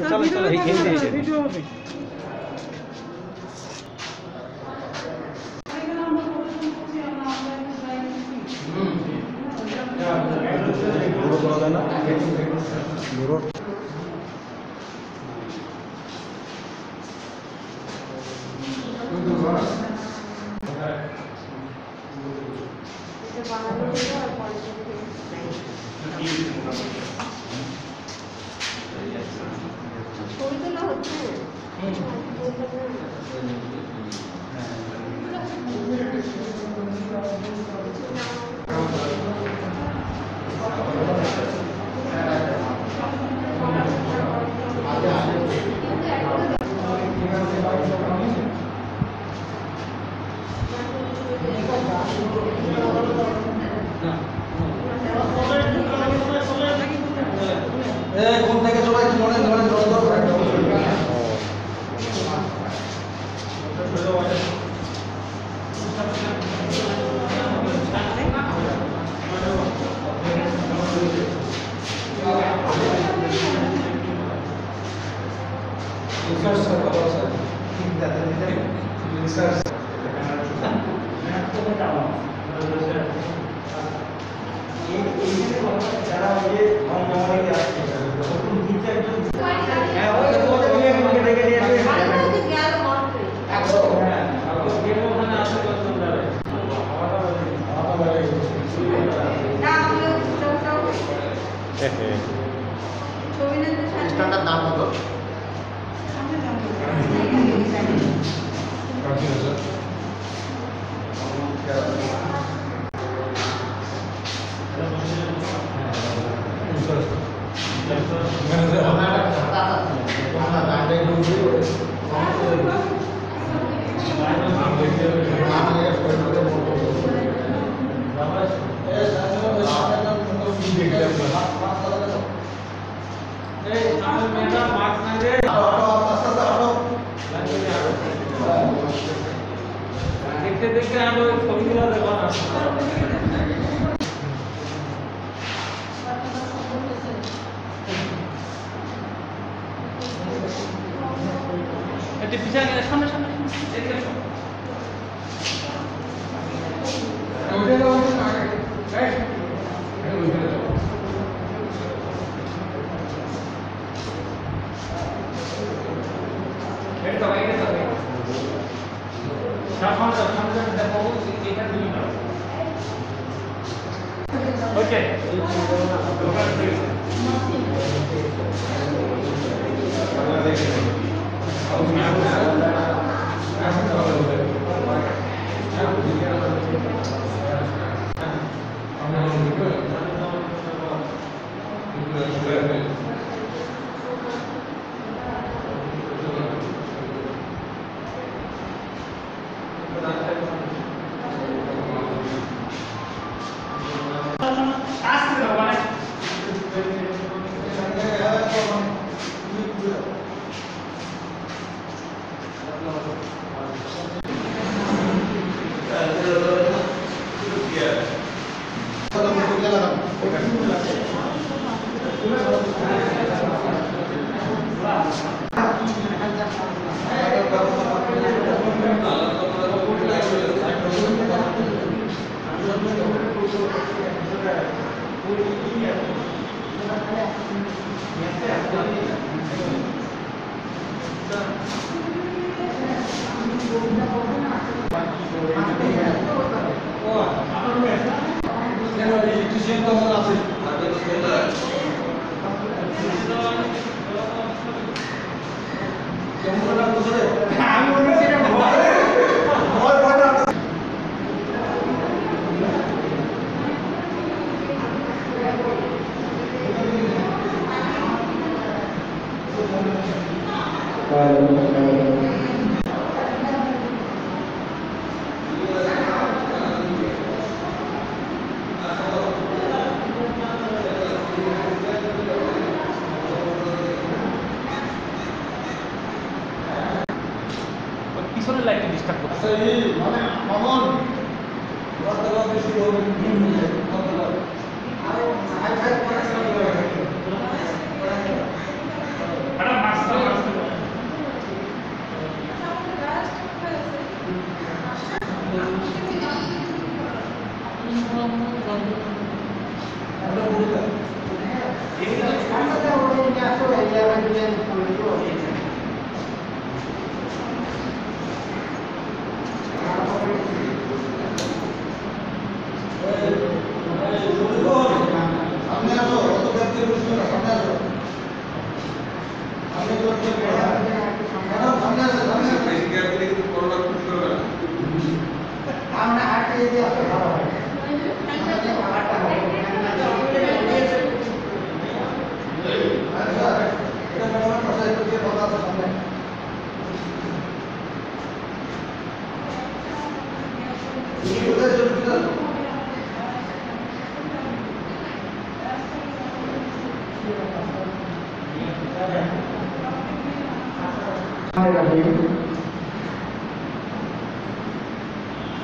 চলো চলো ভিডিও হবে। বড় করা যায় না বড় কোন থেকে সবাই মনে ধরেন স্ট্যান্ডার্ড দাম কত? দেখতে দেখতে আমি ছবিগুলো দেখো না একটু পিছনে গেলে সামনে সামনে এদিকে এসো ওইটা দাও এই এটা ভাই এটা ভাই সামনে দেখো এটা দুই না ওকে পিছনের লাইটটা ডিস্টার্ব করছে মানে মামন রাস্তাটা বেশি হবে আর হাই ফাই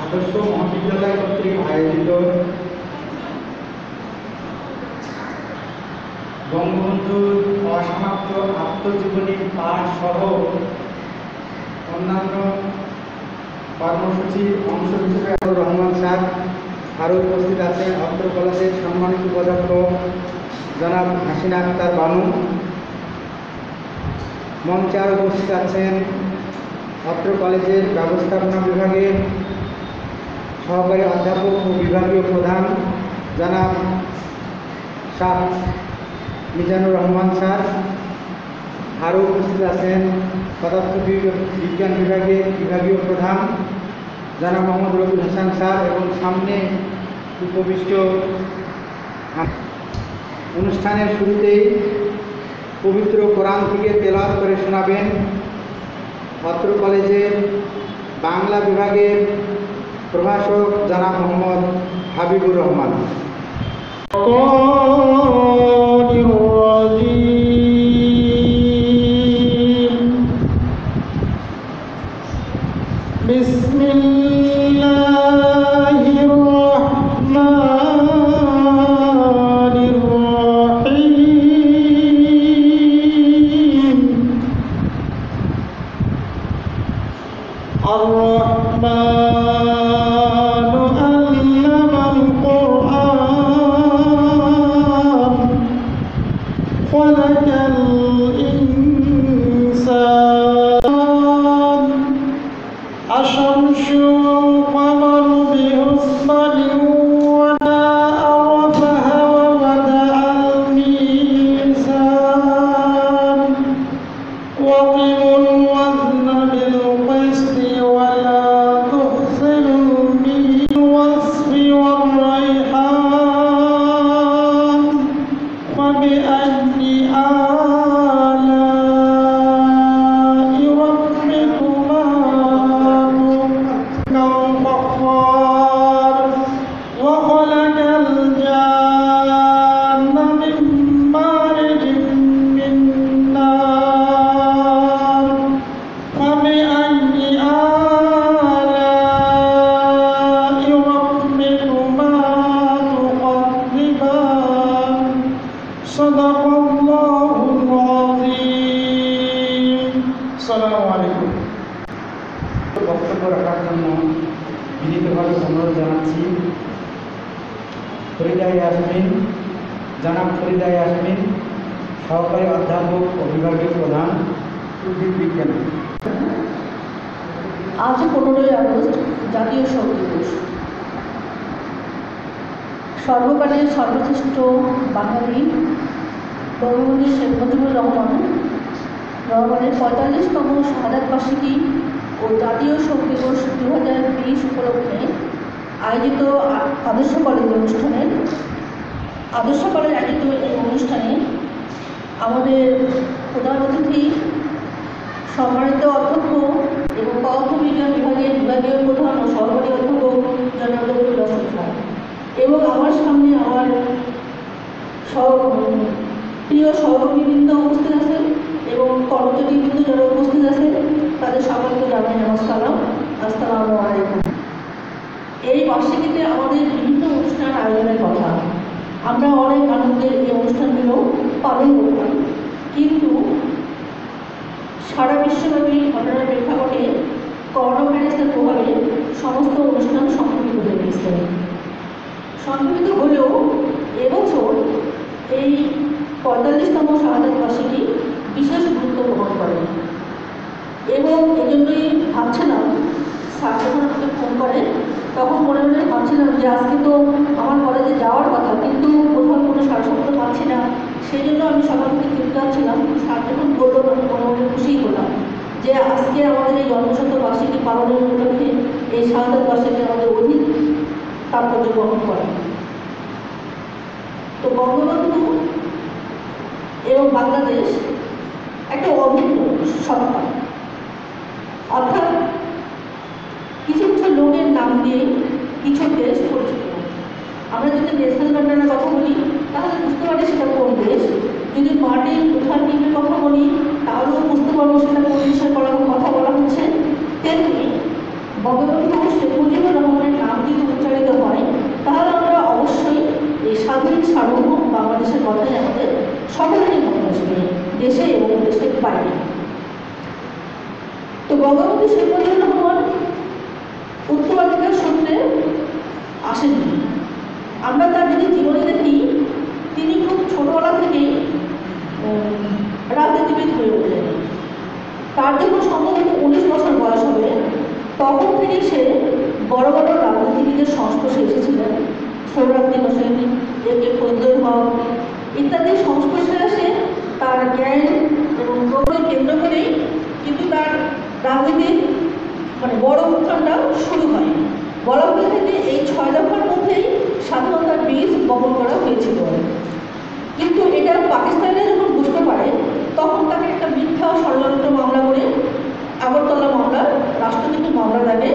আদর্শ মহাবিদ্যালয় কর্তৃক আয়োজিত বঙ্গবন্ধুর অসমাপ্ত আত্মজীবনী পাঠ সহ অন্যান্য কর্মসূচির অংশ হিসেবে রহমান স্যার আরও উপস্থিত আছেন অত্র কলেজের সম্মানিত উপাধ্যক্ষ জনাব হাসিনা আক্তার বানু। মঞ্চে আরও উপস্থিত আছেন অত্র কলেজের ব্যবস্থাপনা বিভাগের সহকারী অধ্যাপক ও বিভাগীয় প্রধান জনাব শাহ মিজানুর রহমান স্যার। আরও উপস্থিত আছেন পদার্থ বিজ্ঞান বিভাগের বিভাগীয় প্রধান জনাব মোহাম্মদ রবিউল হাসান স্যার এবং সামনে উপবিষ্ট অনুষ্ঠানের শুরুতেই পবিত্র কোরআন থেকে তেলাওয়াত করে শোনাবেন অত্র কলেজের বাংলা বিভাগের প্রভাষক জনাব মোহাম্মদ হাবিবুর রহমান। বক্তব্য রাখার জন্য বিনীতভাবে অনুরোধ জানাচ্ছি ফরিদা ইয়াসমিন, জনাব ফরিদা ইয়াসমিন, সহকারী অধ্যাপক ও বিভাগীয় প্রধান উদ্ভিদ বিজ্ঞান। আজ 15ই আগস্ট জাতীয় শোক দিবস। সর্বকালের সর্বশ্রেষ্ঠ বাঙালি বঙ্গবন্ধু শেখ মুজিবুর রহমানের 45তম শাহাদাত বার্ষিকী ও জাতীয় শোক দিবস 2020 উপলক্ষে আয়োজিত আদর্শ কলেজ আয়োজিত এই অনুষ্ঠানে আমাদের প্রধান অতিথি সম্মানিত অধ্যক্ষ এবং পদার্থ বিজ্ঞান বিভাগের বিভাগীয় প্রধান ও সহকারী অধ্যাপক জনাব রবিউল হাসান স্যার এবং আমার সামনে আমার প্রিয় সহকর্মীবৃন্দ উপস্থিত আছেন এবং কর্মচারীবৃন্দ যারা উপস্থিত আছেন তাদের সকলকে জানাই নমস্কার, আসসালামু আলাইকুম। এই বার্ষিকীতে আমাদের বিভিন্ন অনুষ্ঠান আয়োজনের কথা, আমরা অনেক আনন্দের এই অনুষ্ঠানগুলো পালন করতাম, কিন্তু সারা বিশ্বব্যাপী ঘটনার প্রেক্ষাপটে করোনা ভাইরাসের প্রভাবে সমস্ত অনুষ্ঠান সংঘটিত হয়ে গেছে। সংঘটিত হলেও এবছর এই 45তম শাহাদাত বার্ষিকী বিশেষ গুরুত্ব বহন করে। এবং এজন্যই ভাবছিলাম, স্যার যখন আমাকে ফোন করে তখন মনে মনে ভাবছিলাম যে আজকে তো আমার কলেজে যাওয়ার কথা, কিন্তু কোথাও কোনো সারসত্য পাচ্ছি না। সেই জন্য আমি সকাল থেকে চুপচাপ ছিলাম। স্যার যখন বললো তখন মনে মনে খুশিই হলাম যে আজকে আমাদের এই জন্মশতবার্ষিকী পালনের উপলক্ষে এই শাহাদাত বার্ষিকী আমাদের অধিক তাৎপর্য বহন করে। তো বঙ্গবন্ধু এবং বাংলাদেশ একটা অভিন্ন সত্তা, অর্থাৎ কিছু কিছু লোকের নাম দিয়ে কিছু দেশ পরিচিত। আমরা যদি নেশনাল গার্ডেনের কথা বলি তাহলে বুঝতে পারি সেটা কোন দেশ, যদি মার্টিন লুথার কিংয়ের কথা বলি তাহলেও বুঝতে পারবো সেটা কোন দেশের কথা বলা হচ্ছে। তেমনি বঙ্গবন্ধু শেখ মুজিবুর রহমানের নাম যদি উচ্চারিত হয় তাহলে আমরা অবশ্যই এই স্বাধীন সার্বভৌম বাংলাদেশের কথাই আমাদের সকলেরই মনে আসবে, দেশে এবং দেশের বাইরে। তো বঙ্গবন্ধু শেখ মুজিবুর রহমান উত্তরাধিকার সূত্রে আসেননি। আমরা তার যদি জীবনে দেখি, তিনি খুব ছোটবেলা থেকেই রাজনীতিবিদ হয়ে ওঠেন। তার যখন সম্ভবত 19 বছর বয়স হবে তখন থেকে সে বড় বড় রাজনীতিবিদের সংস্পর্শে এসেছিলেন। সোহরাওয়ার্দী হোসেন, এ.কে. ফজলুল হক ইত্যাদি সংস্পর্শে আসে। তার জ্ঞান এবং প্রবল কেন্দ্র করেই কিন্তু তার রাজনীতির বড় উত্থানটা শুরু হয়। বলা হয়ে থাকে এই 6 দফার মধ্যেই স্বাধীনতার বীজ বপন করা হয়েছিল। কিন্তু এটা পাকিস্তানে যখন বুঝতে পারে তখন তাকে একটা মিথ্যা ষড়যন্ত্র মামলা করে আগরতলা মামলা রাষ্ট্রদ্রোহী মামলা দাগে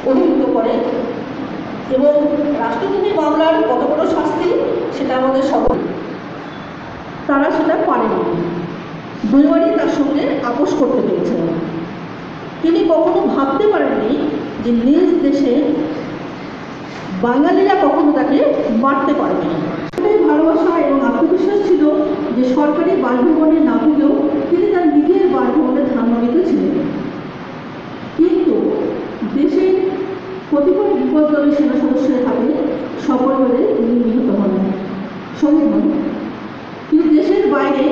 অভিযুক্ত করে। এবং রাষ্ট্রদ্রোহী মামলার কত বড় শাস্তি সেটা আমাদের সকল, তারা সেটা পারেনি। দুইবারই তার সঙ্গে আপোষ করতে পেরেছেন। তিনি কখনো ভাবতে পারেননি যে নিজ দেশে বাঙালিরা কখনো তাকে মারতে পারবে। ভালোবাসা এবং আত্মবিশ্বাস ছিল যে সরকারি বাসভবনে না হলেও তিনি তার নিজের বাসভবনে ধানমন্ডিতে ছিলেন। কিন্তু দেশের কতিপয় বিপদজনক সেনা সদস্যের হাতে সফল হলে তিনি নিহত হন, শহীদ হন। কিন্তু দেশের বাইরে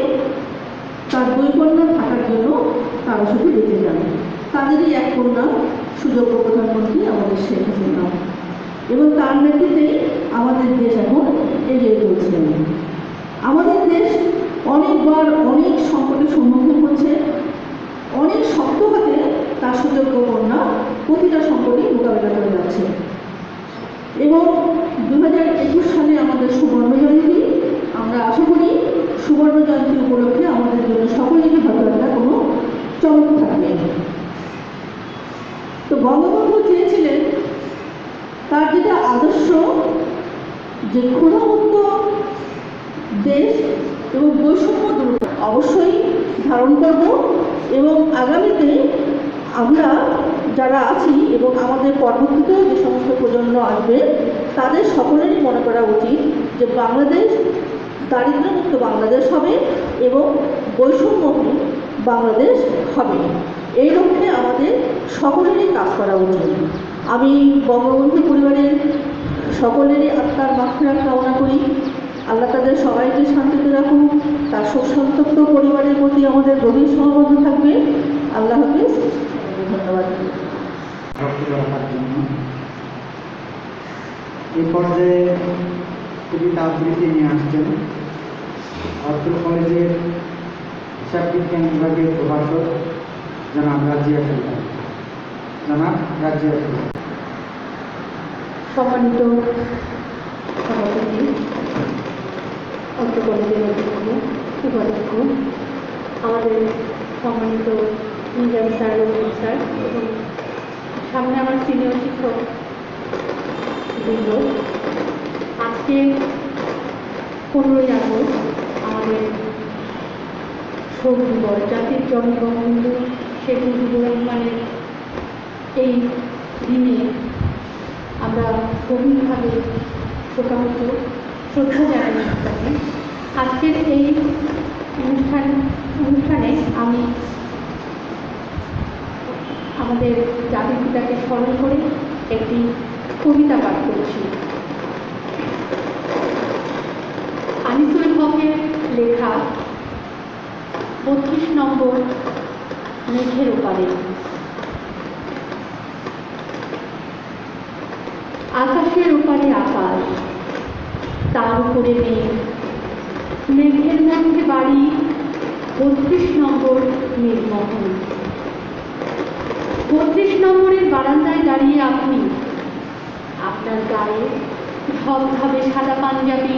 তার 2 কন্যা থাকার জন্য তারা শুধু বেঁচে যান। তাদেরই এক কন্যা সুযোগ্য প্রধানমন্ত্রী আমাদের শেখ হাসিনা, এবং তার নেতৃত্বে আমাদের দেশ এখন এগিয়ে চলছে। আমাদের দেশ অনেকবার অনেক সংকটের সম্মুখীন হচ্ছে, অনেক শক্ত হাতে তার সুযোগ্য কন্যা প্রতিটা সংকটই মোকাবিলা করে যাচ্ছে। এবং 2021 সালে আমাদের সুবর্ণ জয়ন্তী। আমরা আশা করি সুবর্ণ জয়ন্তী উপলক্ষে আমাদের জন্য সকলেরই হয়তো একটা কোনো চমক থাকবে। তো বঙ্গবন্ধু চেয়েছিলেন তার যেটা আদর্শ, যে ক্ষুধামুক্ত দেশ এবং বৈষম্য দূর অবশ্যই ধারণ করব। এবং আগামীতে আমরা যারা আছি এবং আমাদের পরবর্তীতেও যে সমস্ত প্রজন্ম আসবে তাদের সকলেরই মনে করা উচিত যে বাংলাদেশ দারিদ্র্যমুক্ত বাংলাদেশ হবে এবং বৈষম্যহীন বাংলাদেশ হবে। এই লক্ষ্যে আমাদের সকলেরই কাজ করা উচিত। আমি বঙ্গবন্ধু পরিবারের সকলেরই আত্মার মাগফিরাত কামনা করি। আল্লাহ তাদের সবাইকে শান্তিতে রাখুন। তার শোকসন্তপ্ত পরিবারের প্রতি আমাদের গভীর সমবেদনা থাকবে। আল্লাহ হাফেজ। ধন্যবাদ। এই পর্যায়ে কবিতা আবৃত্তি নিয়ে আসছেন অর্থল কলেজের হিসাব বিজ্ঞান বিভাগের প্রভাষক জনাব রাজিয়া সুলতান। সম্মানিত সভাপতি, অর্থ কলেজের উপাধ্যক্ষ, আমাদের সম্মানিত নিজাম স্যার রবীন্দ্র স্যার এবং সামনে আমার সিনিয়র শিক্ষক বৃন্দ, আজকে 15ই আগস্ট আমাদের শোক দিবস। জাতির জনক বঙ্গবন্ধু শেখ মুজিবুর রহমানের এই দিনে আমরা গভীরভাবে শোকাহত শ্রদ্ধা জানাই তাকে। আজকের এই অনুষ্ঠানে আমি আমাদের জাতির পিতাকে স্মরণ করে একটি কবিতা পাঠ করছি। আনিসুল হকের লেখা 32 নম্বর মেঘের ওপারে। আকাশের ওপারে আকাশ, তার উপরে মেঘ, মেঘের মধ্যে বাড়ি 32 নম্বর মেঘমহল। 32 নম্বরের বারান্দায় দাঁড়িয়ে আপনি, আপনার গায়ে ধবধবে সাদা পাঞ্জাবি,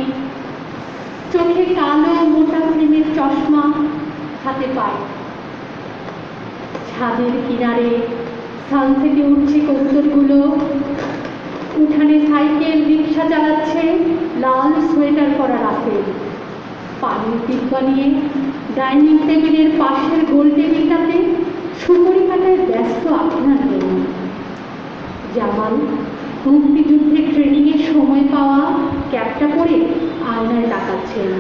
চোখে কালো মোটা ফ্রেমের চশমা, হাতে পায়। ছাদের কিনারে সান থেকে উঠছে কবুতরগুলো, উঠানে সাইকেল রিক্সা চালাচ্ছে লাল সোয়েটার পরা রাসেল। পানির ডিব্বা নিয়ে ডাইনিং টেবিলের পাশের গোল টেবিলটাতে সুপারি কাটায় ব্যস্ত আপনার জন্য। জামাল মুক্তিযুদ্ধের ট্রেনিংয়ের সময় পাওয়া ক্যাপটা পরে আয়নায় তাকাচ্ছেন।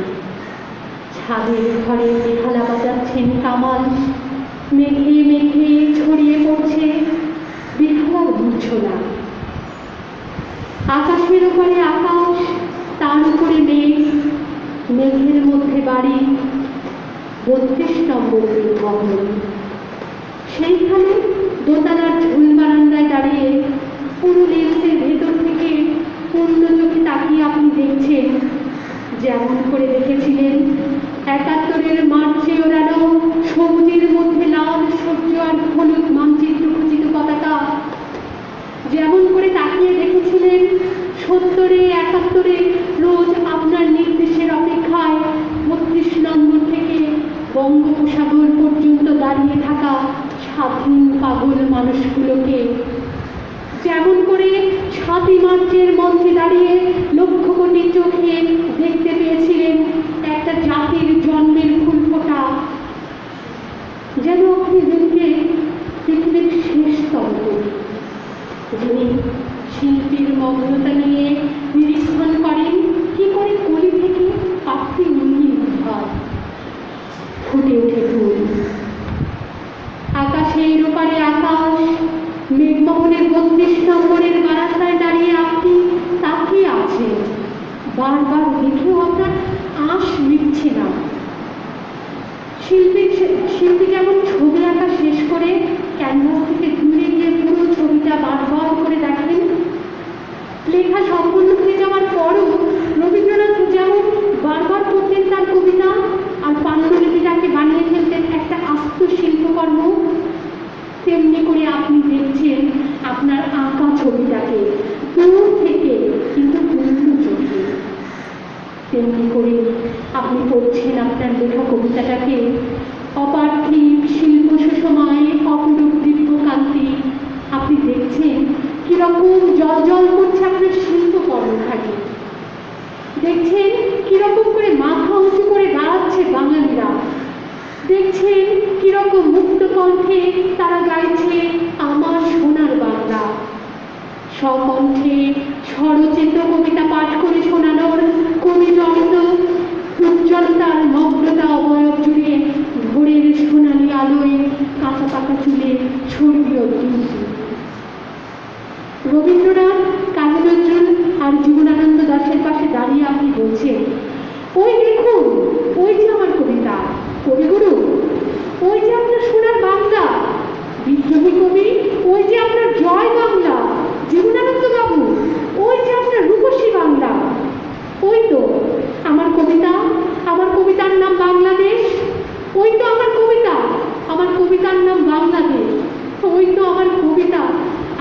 ছাদের ঘরে বেহালা বাজাচ্ছেন কামাল। মেঘে মেঘে ছড়িয়ে পড়ছে বেহালার মূর্ছনা। আকাশের ওপরে আকাশ, তার উপরে মেঘ, মেঘের মধ্যে বাড়ি 32 নম্বর মেঘমহল। সেইখানে দোতলার ঝুল বারান্দায় দাঁড়িয়ে পুরো লেন্সের ভেতর থেকে পূর্ণ চোখে তাকিয়ে আপনি দেখছেন যেমন করে দেখেছিলেন 71-এর মার্চে ওড়ানো সবুজের মধ্যে লাল সূর্য আর হলুদ মানচিত্র খচিত পতাকা, যেমন করে তাকিয়ে দেখেছিলেন 70-এ 71-এ রোজ আপনার নির্দেশের অপেক্ষায় 32 নম্বর থেকে বঙ্গোপসাগর পর্যন্ত দাঁড়িয়ে থাকা স্বাধীন পাগল মানুষগুলোকে, যেমন করে 7ই মার্চের মঞ্চে দাঁড়িয়ে লক্ষ কোটি চোখে দেখতে পেয়েছিলেন একটা জাতির জন্মের ফুল ফোটা, যেন আপনি দেখে পৃথিবীর শেষতম কবি, যিনি শিল্পীর মগ্নতা নিয়ে নিরীক্ষণ করেন কি করে কলি থেকে পাখি উন্নীত হয়, ফুটে ওঠে ফুল। আকাশের ওপারে আকাশ, মেঘমহলের 32 নম্বরের বারান্দায় দাঁড়িয়ে আপনি তাকিয়ে আছেন। বারবার দেখেও আপনার আশ মিটছে না। শিল্পী যেমন ছবি আঁকা শেষ করে ক্যানভাস থেকে দূরে গিয়ে পুরো ছবিটা বারবার করে দেখেন, লেখা সম্পূর্ণ হয়ে যাওয়ার পরও রবীন্দ্রনাথ যেমন বারবার পড়তেন তার কবিতা আর পাণ্ডুলিপিটাকে বানিয়ে ফেলতেন একটা আস্ত শিল্পকর্ম, তেমনি করে আপনি দেখছেন আপনার আঁকা ছবিটাকে দূর থেকে কিন্তু পূর্ণ চোখে। তেমনি করে আপনি পড়ছেন আপনার লেখা কবিতাটাকে, অপার্থিব শিল্প সুষমায় অপরূপ দিব্যকান্তি। আপনি দেখছেন কিরকম জল জল করছে আপনার শিল্পকর্মখানি, দেখছেন কিরকম করে মাথা উঁচু করে দাঁড়াচ্ছে বাঙালিরা, দেখছেন কিরকম মুক্ত কণ্ঠে তারা গাইছে আমার সোনার বাংলা। স্বকণ্ঠে স্বরচিত কবিতা পাঠ করে শোনানোর কবিদন্ত উজ্জ্বলতার মগ্নতা অবয়ব জুড়ে ভোরের সোনালি আলোয় কাঁচা পাকা চুলে ছড়িয়ে তুলছে। রবীন্দ্রনাথ, কাজী নজরুল আর জীবনানন্দ দাশের পাশে দাঁড়িয়ে আপনি বলছেন, ওই দেখুন, ওই যে আমার কবিতা, কবিগুরু, ওই যে আপনার সোনার বাংলা, বিদ্রোহী কবি, ওই যে আপনার জয় বাংলা, জীবনানন্দ বাবু, ওই যে আপনার রূপসী বাংলা, ওই তো আমার কবিতা, আমার কবিতার নাম বাংলাদেশ, ওই তো আমার কবিতা, আমার কবিতার নাম বাংলাদেশ, ওই তো আমার কবিতা,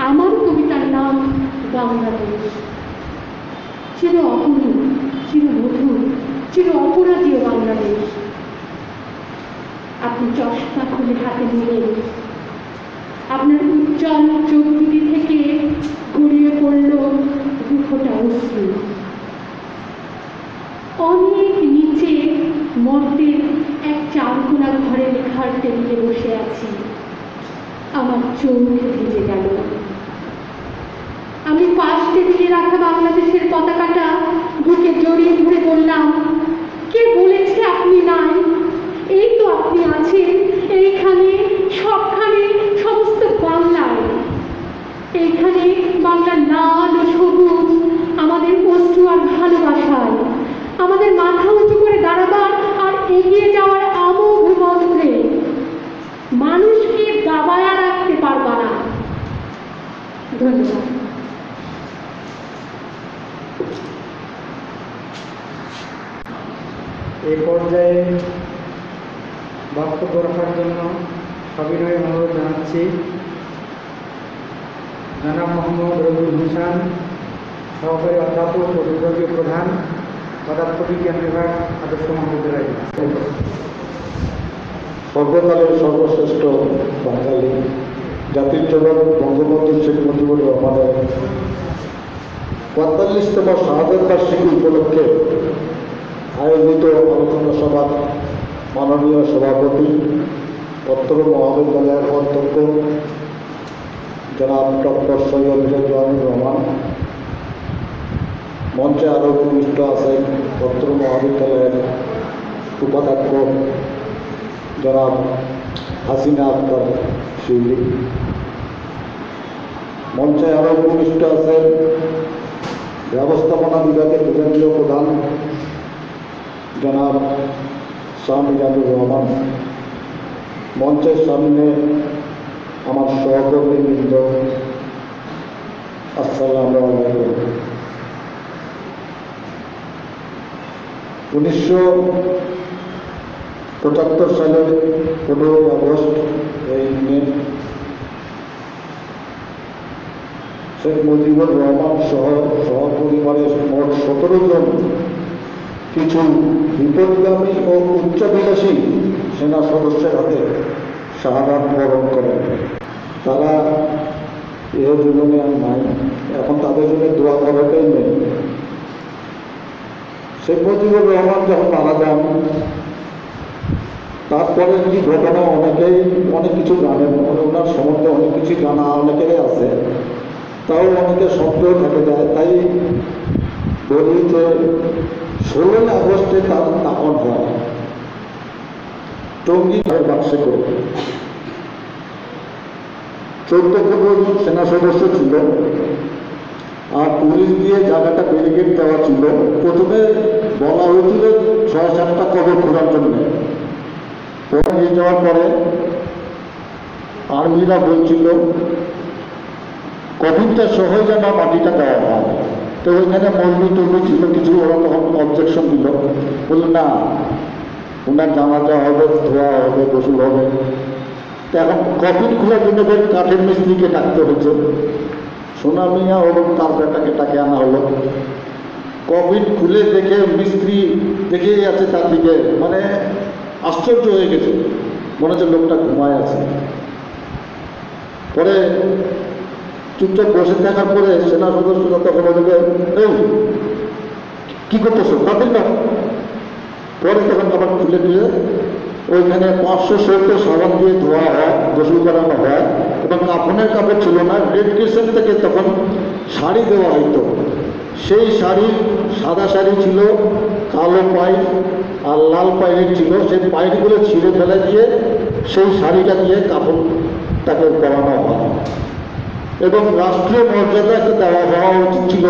আমার কবিতার নাম বাংলাদেশ। চির অপূর্ব, চির মধুর, চির অপরাজীয় বাংলাদেশ। আপনি চশমা খুলে হাতে নিলেন, আপনার উজ্জ্বল চোখ দুটি থেকে গড়িয়ে পড়ল দুফোঁটা অশ্রু। অনেক নিচে মর্তের এক চারকোনা ঘরে লেখার টেবিলে বসে আছি, আমার চোখ ভিজে গেল। আমি পাশ টেবিলে রাখা বাংলাদেশের পতাকাটা বুকে জড়িয়ে ধরে বললাম, কে বলেছে আপনি নাই? এই তো আপনি আছেন, এইখানে, সবখানে, সমস্ত বাংলায়। এইখানে বাংলার লাল ও সবুজ আমাদের অশ্রু আর ভালোবাসায়, আমাদের মাথা উঁচু করে দাঁড়াবার আর এগিয়ে যাওয়ার আমোঘ মন্ত্রে বক্তব্য রাখার জন্য সবিনয় অনুরোধ জানাচ্ছি জনাব মোহাম্মদ রবিউল হোসেন, সহকারী অধ্যাপক ও বিভাগীয় প্রধান, পদার্থবিজ্ঞান বিভাগ, আদর্শ মহাবিদ্যালয়। সর্বকালের সর্বশ্রেষ্ঠ বাঙালি, জাতির জনক বঙ্গবন্ধু শেখ মুজিবুর রহমানের ৪৫তম শাহাদত বার্ষিকী উপলক্ষে আয়োজিত আলোচনা সভার মাননীয় সভাপতি, অত্র মহাবিদ্যালয়ের অধ্যক্ষ জনাব ডক্টর সৈয়দ রেজওয়ানুর রহমান, মঞ্চে আরও উপবিষ্ট আছেন অত্র মহাবিদ্যালয়ের উপাধ্যক্ষ জনাব হাসিনা আক্তার শিউলি, মঞ্চে আরও উপবিষ্ট আছেন ব্যবস্থাপনা বিভাগের বিভাগীয় প্রধান জনাব শাহ মিজানুর রহমান, মঞ্চের সামনে আমার সহকর্মীবৃন্দ, আসসালামু আলাইকুম। 1975 সালের 15 আগস্ট এই দিনে শেখ মুজিবুর রহমান সহ সহপরিবারের মোট 17 জন কিছু বিপদগামী ও উচ্চাভিলাষী সেনা সদস্যের হাতে শাহাদাত বরণ করেন। তারা এ জীবনে আর নাই, এখন তাদের জন্য দোয়া করাটাই নেই। শেখ মুজিবুর রহমান যখন মারা যান, তারপরে কি ঘটনা অনেকেই অনেক কিছু জানেন, ওনার সম্বন্ধে অনেক কিছু জানা অনেকেরই আছে, তাও অনেকের সন্দেহ থেকে যায়। তাই বলি যে 16 আগস্টে তার দাফন হয় টঙ্গী বাক্সে করে। 14-15 জন সেনা সদস্য ছিল, আর পুলিশ দিয়ে জায়গাটা ব্যারিকেড দেওয়া ছিল। প্রথমে বলা হয়েছিল 6-7টা কবর খোঁজার জন্য। পরে নিয়ে যাওয়ার পরে আর্মিরা বলছিল কঠিনটা সহজ যেন মাটিটা দেওয়া হয়। তো ওইখানে মজবুত টলবি ছিল কিছু, ওরা তখন অবজেকশন দিল, বলল না, ওনার জানাজা হবে, ধোয়া হবে, গোসল হবে। তো এখন কফিন খোলার জন্য কাঠের মিস্ত্রিকে ডাকতে হচ্ছে। সোনা মিয়া এবং তার বেটাকে ডাকে আনা হলো। কফিন খুলে দেখে মিস্ত্রি দেখেই আছে তার দিকে, মানে আশ্চর্য হয়ে গেছে, মনে হচ্ছে লোকটা ঘুমায় আছে। পরে চুপচাপ বসে থাকার পরে সেনা সদস্যরা তখন ওদেরকে এই কী করতেছো তাদের না। পরে তখন আবার খুলে দিলে ওইখানে 570 সাবান দিয়ে ধোয়া হয়, গোসল করানো হয়, এবং কাফনের কাপড় ছিল না। রেড ক্রিসেন্ট থেকে তখন শাড়ি দেওয়া হইতো। সেই শাড়ি সাদা শাড়ি ছিল, কালো পাইপ আর লাল পাইপ ছিল। সেই পাইপগুলো ছিঁড়ে ফেলে দিয়ে সেই শাড়িটা দিয়ে কাপড়টাকে পরানো হয়, এবং রাষ্ট্রীয় মর্যাদা একটা দেওয়া হওয়া উচিত ছিল।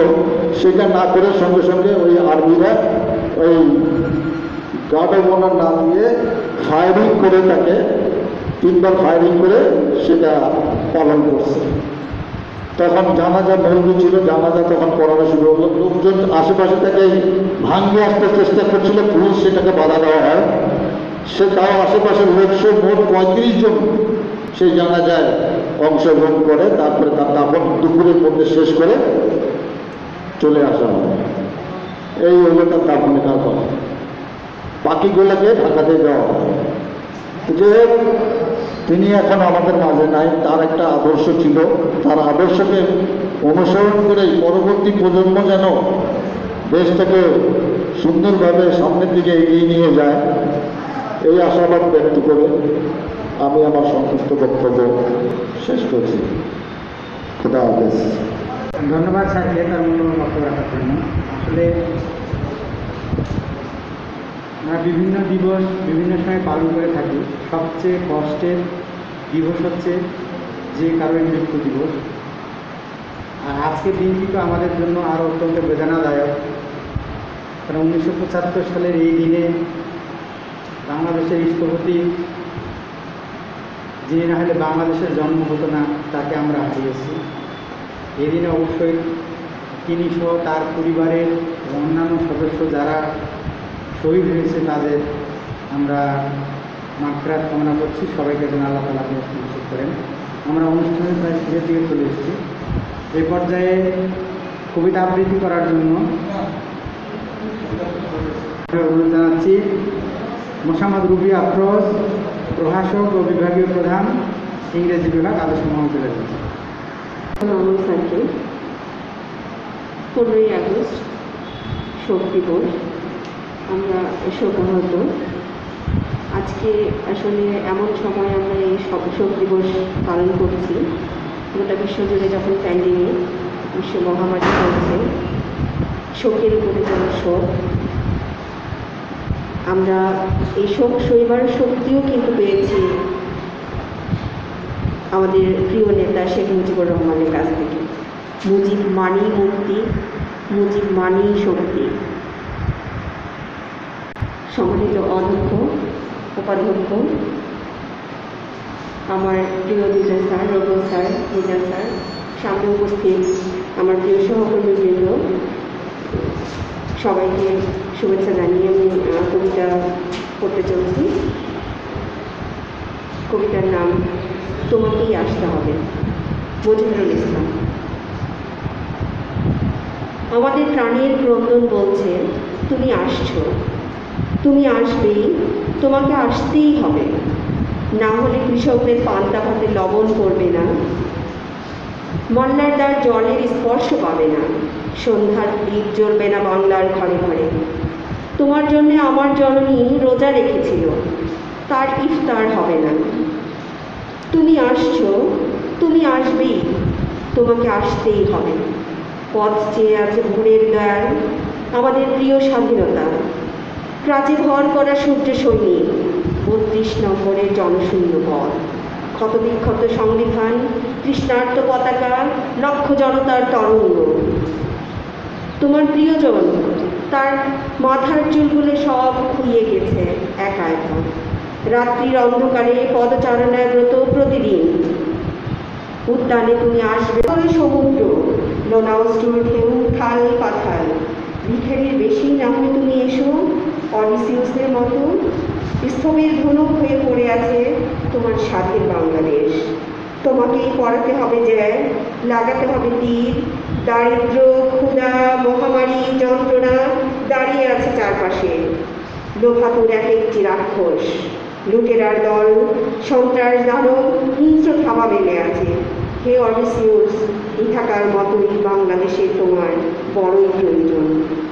সেটা না করে সঙ্গে সঙ্গে ওই আর্মিরা ওই গার্ড অফ অনার নাম দিয়ে ফায়ারিং করে, তাকে 3বার ফায়ারিং করে সেটা পালন করছে। তখন জানাজা মৌলবি ছিল, জানাজা তখন পড়ানো শুরু হলো। লোকজন আশেপাশে থেকে ভাঙিয়ে আসতে চেষ্টা করছিল, পুলিশ সেটাকে বাধা দেওয়া হয়। সে তাও আশেপাশের লোকসহ মোট 35 জন সেই জানাজায় অংশগ্রহণ করে। তারপরে তার দাফন দুপুরের মধ্যে শেষ করে চলে আসা হয়। এই হলো তার দাফনের কথা। বাকিগুলোকে ঢাকাতে দেওয়া হয়। যে তিনি এখন আমাদের মাঝে নাই, তার একটা আদর্শ ছিল। তার আদর্শকে অনুসরণ করে পরবর্তী প্রজন্ম যেন দেশটাকে সুন্দরভাবে সামনের দিকে এগিয়ে নিয়ে যায়, এই আশাবাদ ব্যক্ত করে আমি আমার সংক্ষিপ্ত বক্তব্য শেষ করছি। খোদা হাফেজ। ধন্যবাদ স্যারকে তার মূল্যবান বক্তব্য রাখার জন্য। আসলে আমরা বিভিন্ন দিবস বিভিন্ন সময় পালন করে থাকি। সবচেয়ে কষ্টের দিবস হচ্ছে যে কারোর মৃত্যু দিবস। আর আজকের দিনটি তো আমাদের জন্য আরও অত্যন্ত বেদনাদায়ক, কারণ 1975 সালের এই দিনে বাংলাদেশের স্থপতি, যিনি না হলে বাংলাদেশের জন্ম হতো না, তাকে আমরা হারিয়েছি। এই দিনে অবশ্যই তিনি সহ তার পরিবারের অন্যান্য সদস্য যারা শহীদ হয়েছে তাদের আমরা মাগফিরাত কামনা করছি। সবাইকে যেন আল্লাহ তাআলা নসিব করেন। আমরা অনুষ্ঠানের প্রায় শেষের দিকে চলে এসেছি। এই পর্যায়ে কবিতা আবৃত্তি করার জন্য অনুরোধ জানাচ্ছি মোসাম্মদ রুবি আফরোজ, প্রভাষক ও বিভাগীয় প্রধান, ইংরেজি বিভাগ, আদর্শ মহাবিদ্যালয়। রহমান স্যারকে 15ই আগস্ট শোক দিবস। আমরা শোকাহত। আজকে আসলে এমন সময় আমরা এই শোক দিবস পালন করছি, গোটা বিশ্বজুড়ে যখন প্যান্ডেমিক, বিশ্ব মহামারী চলছে, শোকের উপরে যেন শোক। আমরা এই শোক সইবার শক্তিও কিন্তু পেয়েছি আমাদের প্রিয় নেতা শেখ মুজিবুর রহমানের কাছ থেকে। মুজিব মানি মুক্তি, মুজিব মানি শক্তি। সম্মানিত অধ্যক্ষ, উপাধ্যক্ষ, আমার প্রিয় দুজন স্যার, রবি স্যার, মিজান স্যার, সামনে উপস্থিত আমার প্রিয় সহকর্মীবৃন্দ, সবাইকে শুভেচ্ছা জানিয়ে আমি কবিতা পড়তে চলছি। কবিতার নাম তোমাকেই আসতে হবে, মজিবুরুল ইসলাম। আমাদের প্রাণের ক্রন্দন বলছে তুমি আসছো, তুমি আসবেই, তোমাকে আসতেই হবে, না হলে কৃষকদের পান্তা ভাতে লবণ করবে না, মন্নার দ্বার জলের স্পর্শ পাবে না, সন্ধ্যার দ্বীপ জ্বলবে না বাংলার ঘরে ঘরে। তোমার জন্যে আমার জননী রোজা রেখেছিল, তার ইফতার হবে না। তুমি আসছো, তুমি আসবেই, তোমাকে আসতেই হবে। পথ চেয়ে আছে ভোরের দ্বার, আমাদের প্রিয় স্বাধীনতা, প্রাচে ভর করা সূর্য সৈনিক, 32 নম্বরের জনশূন্য পথ, ক্ষতবিক্ষত সংবিধান, তৃষ্ণার্ত পতাকা, লক্ষ জনতার তরঙ্গ। তোমার প্রিয়জন, তার মাথার চুলগুলো সব খুইয়ে গেছে একা একা, রাত্রির অন্ধকারে পদচারণায় ব্রত প্রতিদিন। উদ্যানে তুমি আসবে সমুদ্র, লোনাউস্টুর ঢেউ খাল পাথাল, ভিখারির বেশি না হয়ে তুমি এসো অডিসিউসের মতো। স্তম্ভের ধনুক হয়ে পড়ে আছে তোমার স্বাধীন বাংলাদেশ। তোমাকেই পড়াতে হবে জ্যায়, লাগাতে হবে তীর, দারিদ্র, ক্ষুধা, মহামারী, যন্ত্রণা দাঁড়িয়ে আছে চারপাশে। লোভাতুর এক একটি রাক্ষস, লুটেরার দল, সন্ত্রাস দানব, হিংস্র থাবা মেলে আছে। হে অডিসিউস, ইথাকার মতোই বাংলাদেশের তোমার বড়ই প্রয়োজন,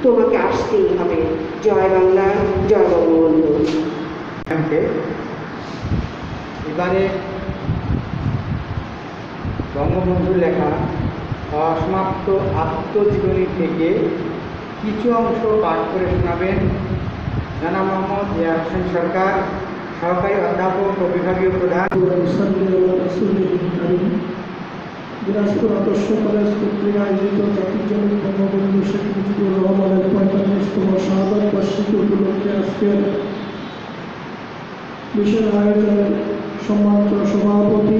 তোমাকে আসতেই হবে। জয় বাংলা, জয় বঙ্গবন্ধু। এবারে বঙ্গবন্ধুর লেখা অসমাপ্ত আত্মজীবনী থেকে কিছু অংশ পাঠ করে শোনাবেন জনাব মোহাম্মদ ইয়া হোসেন সরকার, সহকারী অধ্যাপক ও বিভাগীয় প্রধান। দিনাজপুর আদর্শ কলেজ কর্তৃক আয়োজিত জাতির জনক বঙ্গবন্ধু শেখ মুজিবুর রহমানের 45তম শাহাদাত বার্ষিকী উপলক্ষে আজকের বিশেষ আয়োজনের সম্মানিত সভাপতি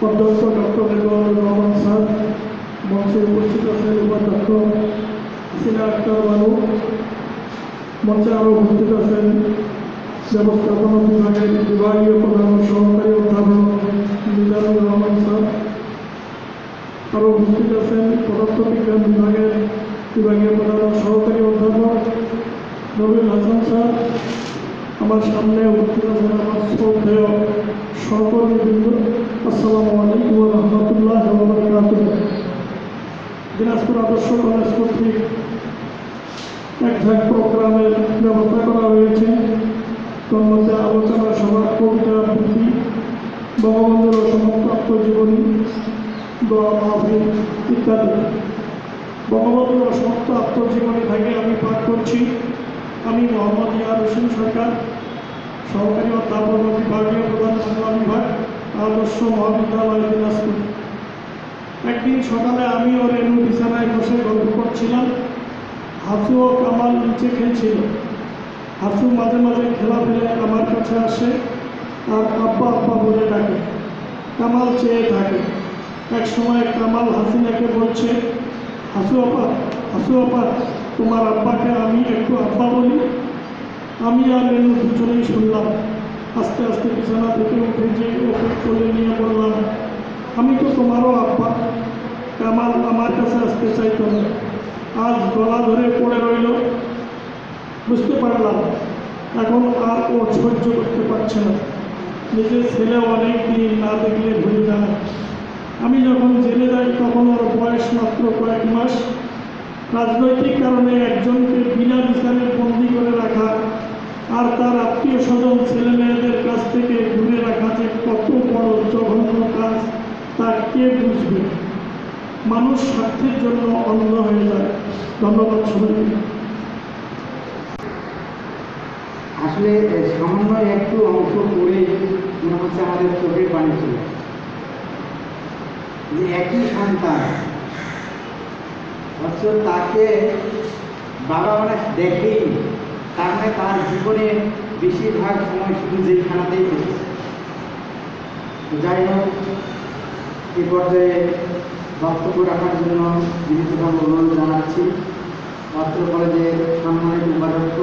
অধ্যক্ষ ডক্টর রেজাউল রহমান স্যার, মঞ্চে উপস্থিত আছেন উপাধ্যক্ষ হাসিনা আক্তার বানু, মঞ্চে আরও উপস্থিত আছেন ব্যবস্থাপনা বিভাগের বিভাগীয় প্রধান সহকারী অধ্যাপক মিজানুর রহমান স্যার, আরও উপস্থিত আছেন পদার্থবিজ্ঞান বিভাগের বিভাগীয় প্রধান সহকারী অধ্যাপক নবীন হাসান স্যার, আমার সামনে উপস্থিত আছেন আমার শ্রদ্ধেয় সহকর্মীবৃন্দ। আসসালামু আলাইকুম ওয়া রাহমাতুল্লাহি ওয়া বারাকাতুহু। দিনাজপুর আদর্শ কলেজ কর্তৃক এক ঝাঁক প্রোগ্রামের ব্যবস্থা করা হয়েছে। তার মধ্যে আলোচনা সভা, কবিতা আবৃত্তি, বঙ্গবন্ধুর অসমাপ্ত আত্মজীবনী, দোয়া মাহফিল ইত্যাদি। বঙ্গবন্ধুর অসমাপ্ত আত্মজীবনী থেকে আমি পাঠ করছি। আমি মোহাম্মদ ইয়া হোসেন সরকার, সহকারী অধ্যাপক ও বিভাগীয় প্রধান বাংলা বিভাগ, আদর্শ মহাবিদ্যালয় দিনাজপুর। একদিন সকালে আমি ও রেনু বিছানায় বসে গল্প করছিলাম। হাসু ও কামাল নিচে খেলছিল। হাসু মাঝে মাঝে খেলা ফেলে আমার কাছে আসে আর আব্বা আব্বা বলে ডাকে। কামাল চেয়ে থাকে। এক সময় কামাল হাসিনাকে বলছে, হাসু আপা, তোমার আব্বাকে আমি একটু আব্বা বলি। আমি আর রেণু দুজনেই শুনলাম। আস্তে আস্তে বিছানা থেকে উঠে যে ওকে কোলে নিয়ে বললাম, আমি তো তোমারও আব্বা। কামাল আমার কাছে আসতে চাইতো না, আজ গলা ধরে পড়ে রইল। বুঝতে পারলাম এখন আর ও সহ্য করতে পারছে না। নিজের ছেলে অনেক দিন না দেখলে ভুলে যায়। আমি যখন জেলে যাই তখন ওর বয়স মাত্র কয়েক মাস। রাজনৈতিক কারণে একজনকে বিনা বিচারে বন্দি করে রাখা আর তার আত্মীয় স্বজন ছেলে মেয়েদের কাছ থেকে দূরে রাখা যে কত বড় জঘন্য কাজ তা কে বুঝবে? মানুষ স্বার্থের জন্য অন্ধ হয়ে যায়। ধন্যবাদ সবাইকে। আসলে সামান্য একটু অংশ পড়েই মনে হচ্ছে আমাদের চোখের পানি ছিল যে একই সন্তান, অথচ তাকে বাবা মানে দেখেই, তার মানে তার জীবনের বেশিরভাগ সময় শুধু জেলখানাতেই কেটেছে। যাই হোক, এ পর্যায়ে বক্তব্য রাখার জন্য বিনীতভাবে অনুরোধ জানাচ্ছি অত্র কলেজের সম্মানিত উপাধ্যক্ষ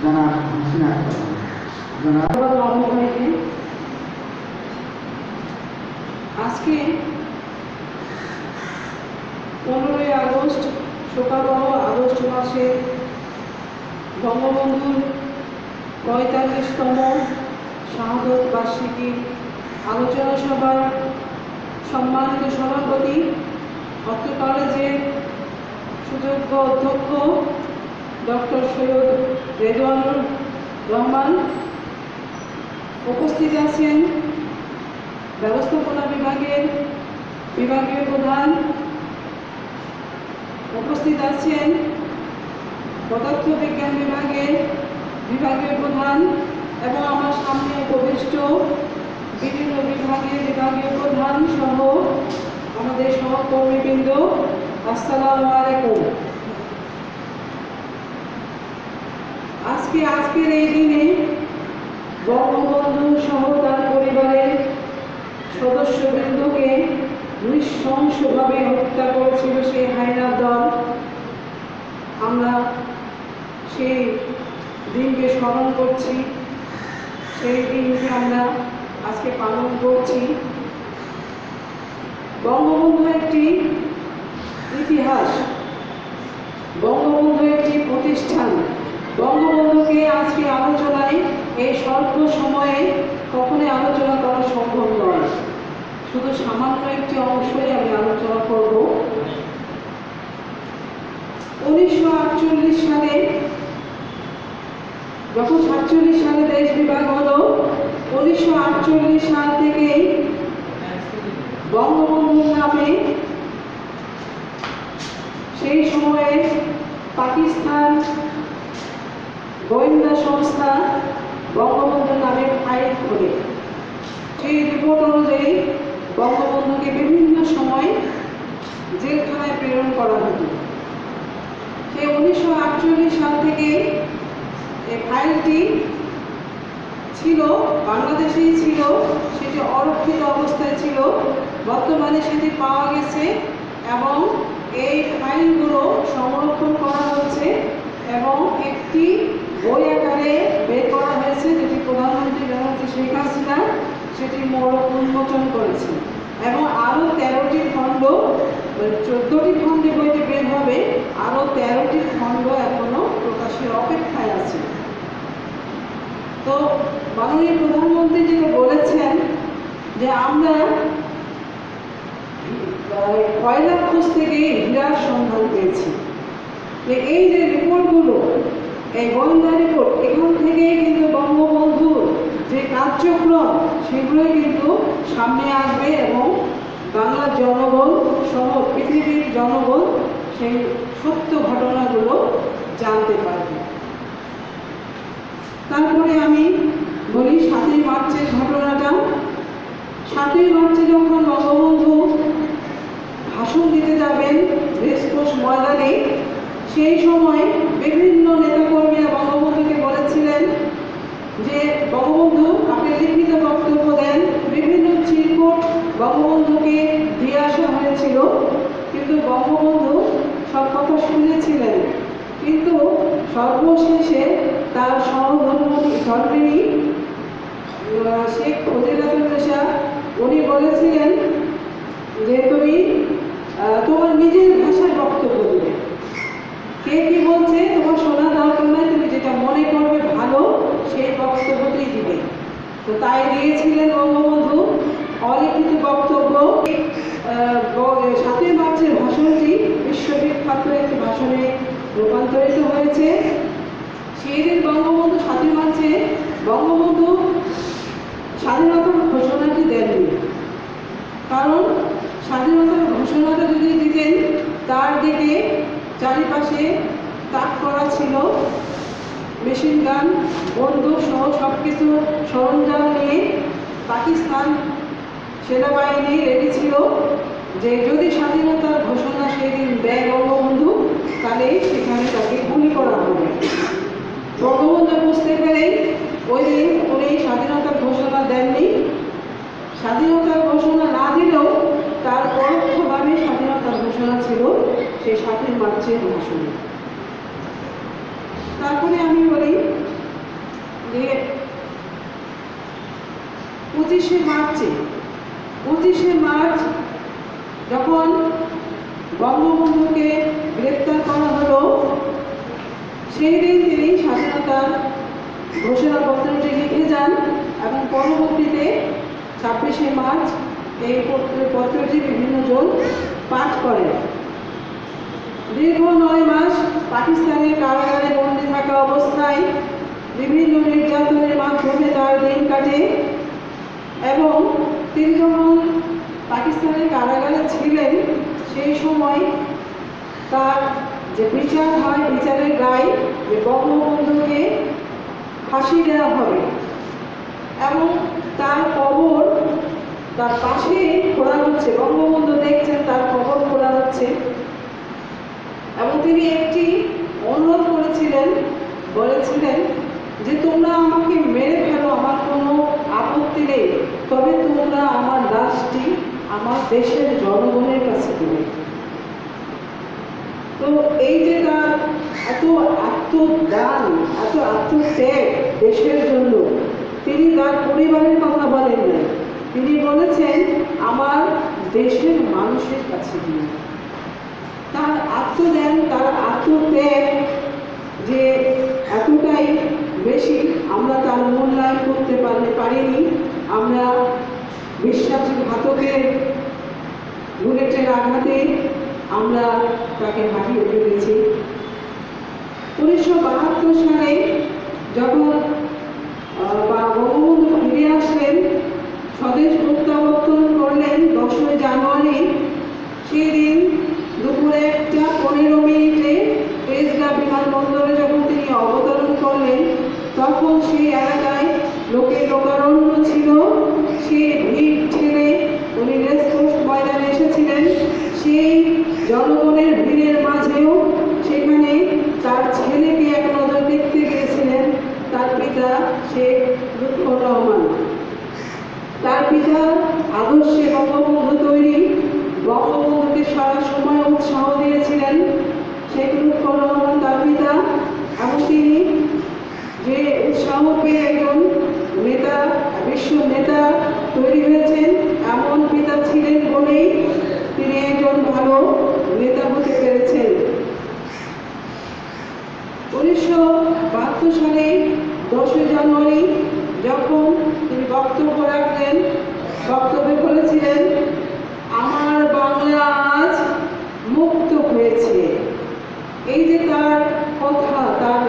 জনাব হাসিনা আক্তার। আজকে 15ই আগস্ট শোকাবহ আগস্ট মাসে বঙ্গবন্ধুর 45তম শাহাদত বার্ষিকী আলোচনা সভার সম্মানিত সভাপতি, অত্র কলেজের সুযোগ্য অধ্যক্ষ ডক্টর সৈয়দ রেদওয়ানুর রহমান, উপস্থিত আছেন ব্যবস্থাপনা বিভাগের বিভাগীয় প্রধান, উপস্থিত আছেন পদার্থ বিজ্ঞান বিভাগের বিভাগীয় প্রধান এবং আমার সামনে উপবিষ্ট বিভিন্ন বিভাগের বিভাগীয় প্রধান সহ আমাদের সহকর্মীবৃন্দ, আসসালামু আলাইকুম। আজকের এই দিনে বঙ্গবন্ধু সহ তার পরিবারের সদস্যবৃন্দকে নৃশংসভাবে হত্যা করেছিল সেই হায়নার দল। আমরা সেই দিনকে স্মরণ করছি, সেই দিনকে আমরা আজকে পালন করছি। বঙ্গবন্ধু একটি ইতিহাস, বঙ্গবন্ধু একটি প্রতিষ্ঠান। বঙ্গবন্ধুকে আজকে আলোচনায় এই স্বল্প সময়ে কখনোই আলোচনা করা সম্ভব নয়। শুধু সামান্য একটি অংশই আমি আলোচনা করব। 1948 সালে, যখন 47 সালে দেশ বিভাগ হলো, 1948 সাল থেকেই বঙ্গবন্ধুর নামে সেই সময়ে পাকিস্তান গোয়েন্দা সংস্থা বঙ্গবন্ধুর নামে ফাইল খোলে। সেই রিপোর্ট অনুযায়ী বঙ্গবন্ধুকে বিভিন্ন সময় জেলখানায় প্রেরণ করা হতো। সেই 1948 সাল থেকে এই ফাইলটি ছিল, বাংলাদেশেই ছিল, সেটি অরক্ষিত অবস্থায় ছিল। বর্তমানে সেটি পাওয়া গেছে এবং এই ফাইলগুলো সংরক্ষণ করা হচ্ছে এবং একটি বই আকারে বের করা হয়েছে, যেটি প্রধানমন্ত্রী জননেত্রী শেখ হাসিনা সেটি উন্মোচন করেছে এবং আরও 13টি খণ্ড, 14টি খণ্ডে বইটি বের হবে, আরও 13টি খণ্ড এখনো প্রকাশের অপেক্ষায় আছে। তো মাননীয় প্রধানমন্ত্রী যেটা বলেছেন যে আমরা কয়লার খোঁজ থেকে হীরার সন্ধান পেয়েছি। এই যে রিপোর্টগুলো, এই গোয়েন্দা রিপোর্ট, এখান থেকেই কিন্তু বঙ্গবন্ধুর যে কার্যক্রম সেগুলোই কিন্তু সামনে আসবে এবং বাংলার জনগণ সহ পৃথিবীর জনগণ সেই সত্য ঘটনাগুলো জানতে পারবে। তারপরে আমি বলি 7ই মার্চের ঘটনাটা। 7ই মার্চে যখন বঙ্গবন্ধু ভাষণ দিতে যাবেন রেসকোর্স ময়দানে, সেই সময় বিভিন্ন নেতাকর্মীরা বঙ্গবন্ধুকে বলেছিলেন যে বঙ্গবন্ধু আপনি লিখিত বক্তব্য দেন। বিভিন্ন চিরকুট বঙ্গবন্ধুকে দিয়ে আসা হয়েছিল, কিন্তু বঙ্গবন্ধু সব কথা শুনেছিলেন, কিন্তু সর্বশেষে তার সহধর্মিণী শেখ ফজিলাতুন্নেসা উনি বলেছিলেন যে তুমি তোমার নিজের ভাষায় বক্তব্য দেবে, কে কি বলছে তোমার শোনা দরকার নয়, তুমি যেটা মনে করবে ভালো সেই বক্তব্যটি দিবে। তো তাই দিয়েছিলেন বঙ্গবন্ধু অলিখিত বক্তব্য। 7 মার্চের ভাষণটি বিশ্ববিখ্যাত একটি ভাষণে রূপান্তরিত হয়েছে। সেই দিন বঙ্গবন্ধু 7 মার্চে বঙ্গবন্ধু স্বাধীনতার ঘোষণাটি দেননি, কারণ স্বাধীনতার ঘোষণাটা যদি দিতেন তার দিকে চারিপাশে তাক করা ছিল, মেশিন গান বন্দুক সহ সব কিছু সরঞ্জাম নিয়ে পাকিস্তান সেনাবাহিনী রেডি ছিল যে যদি স্বাধীনতার ঘোষণা সেদিন দেয় বঙ্গবন্ধু তাহলে সেখানে তাকে গুলি করা হবে। বঙ্গবন্ধু বুঝতে পেরে ওই দিন উনি স্বাধীনতার ঘোষণা দেননি। স্বাধীনতার ঘোষণা না দিলেও তার পরোক্ষভাবে স্বাধীনতার ঘোষণা ছিল সেই 7 মার্চের ভাষণে। তারপরে আমি বলি যে 25শে মার্চ যখন বঙ্গবন্ধুকে গ্রেপ্তার করা হলো, সেই দিন তিনি স্বাধীনতার ঘোষণাপত্রটি লিখে যান এবং পরবর্তীতে 26শে মার্চ এই পত্রটি বিভিন্ন জন পাঠ করেন। দীর্ঘ 9 মাস পাকিস্তানের কারাগারে বন্দী থাকা অবস্থায় বিভিন্ন নির্যাতনের মাধ্যমে তার দিন কাটে এবং তিনি যখন পাকিস্তানের কারাগারে ছিলেন সেই সময় তার যে বিচার হয়, বিচারের রায় যে বঙ্গবন্ধুকে ফাঁসি দেওয়া হবে এবং তার কবর তার পাশে খোঁড়া হচ্ছে, বঙ্গবন্ধু দেখছেন তার কবর খোঁড়া হচ্ছে এবং তিনি একটি অনুরোধ বলেছিলেন যে তোমরা আমাকে মেরে ফেলো, আমার কোনো আপত্তি নেই, তবে তোমরা আমার লাশটি আমার দেশের জনগণের কাছে দেবে। তো এই যে তার এত আত্মদান, এত আত্মত্যাগ দেশের জন্য, তিনি তার পরিবারের কথা বলেন না, তিনি বলেছেন আমার দেশের মানুষের কাছে দিয়ে। তার আত্মদান, তার আত্মত্যাগ যে এতটাই বেশি আমরা তার মূল্যায়ন করতে পারিনি। আমরা বিশ্বাসঘাতকের বুলেটের আঘাতে আমরা তাকে হারিয়ে ফেলেছি। 1972 সালে যখন বঙ্গবন্ধু ফিরে আসলেন, স্বদেশ প্রত্যাবর্তন করলেন 10 জানুয়ারি, সেই দিন দুপুরে 1:15 তেজগাঁ বিমানবন্দরে যখন তিনি অবতরণ করলেন, তখন সেই এলাকায় লোকে লোকারণ্য ছিল। সেই ভিড় ঠেলে উনি রেসকোর্স ময়দানে এসেছিলেন। সেই জনগণের ভিড়ের মাঝেও সেখানে তার ছেলেকে এক নজর দেখতে গিয়েছিলেন তার পিতা শেখ লুৎফর রহমান। তার পিতার আদর্শে বঙ্গবন্ধু তৈরি, বঙ্গবন্ধুকে সারা সময় উৎসাহ দিয়েছিলেন শেখ লুৎফর রহমান তার পিতা, এবং তিনি যে উৎসাহ পেয়ে একজন নেতা, বিশ্ব নেতা তৈরি হয়েছেন, এমন পিতা ছিলেন বলেই তিনি একজন ভালো নেতা হতে পেরেছেন। 1972 সালে 10 জানুয়ারি যখন তিনি বক্তব্য রাখলেন, বক্তব্যে বলেছিলেন আমার বাংলা আজ মুক্ত হয়েছে। এই যে তার কথা, তার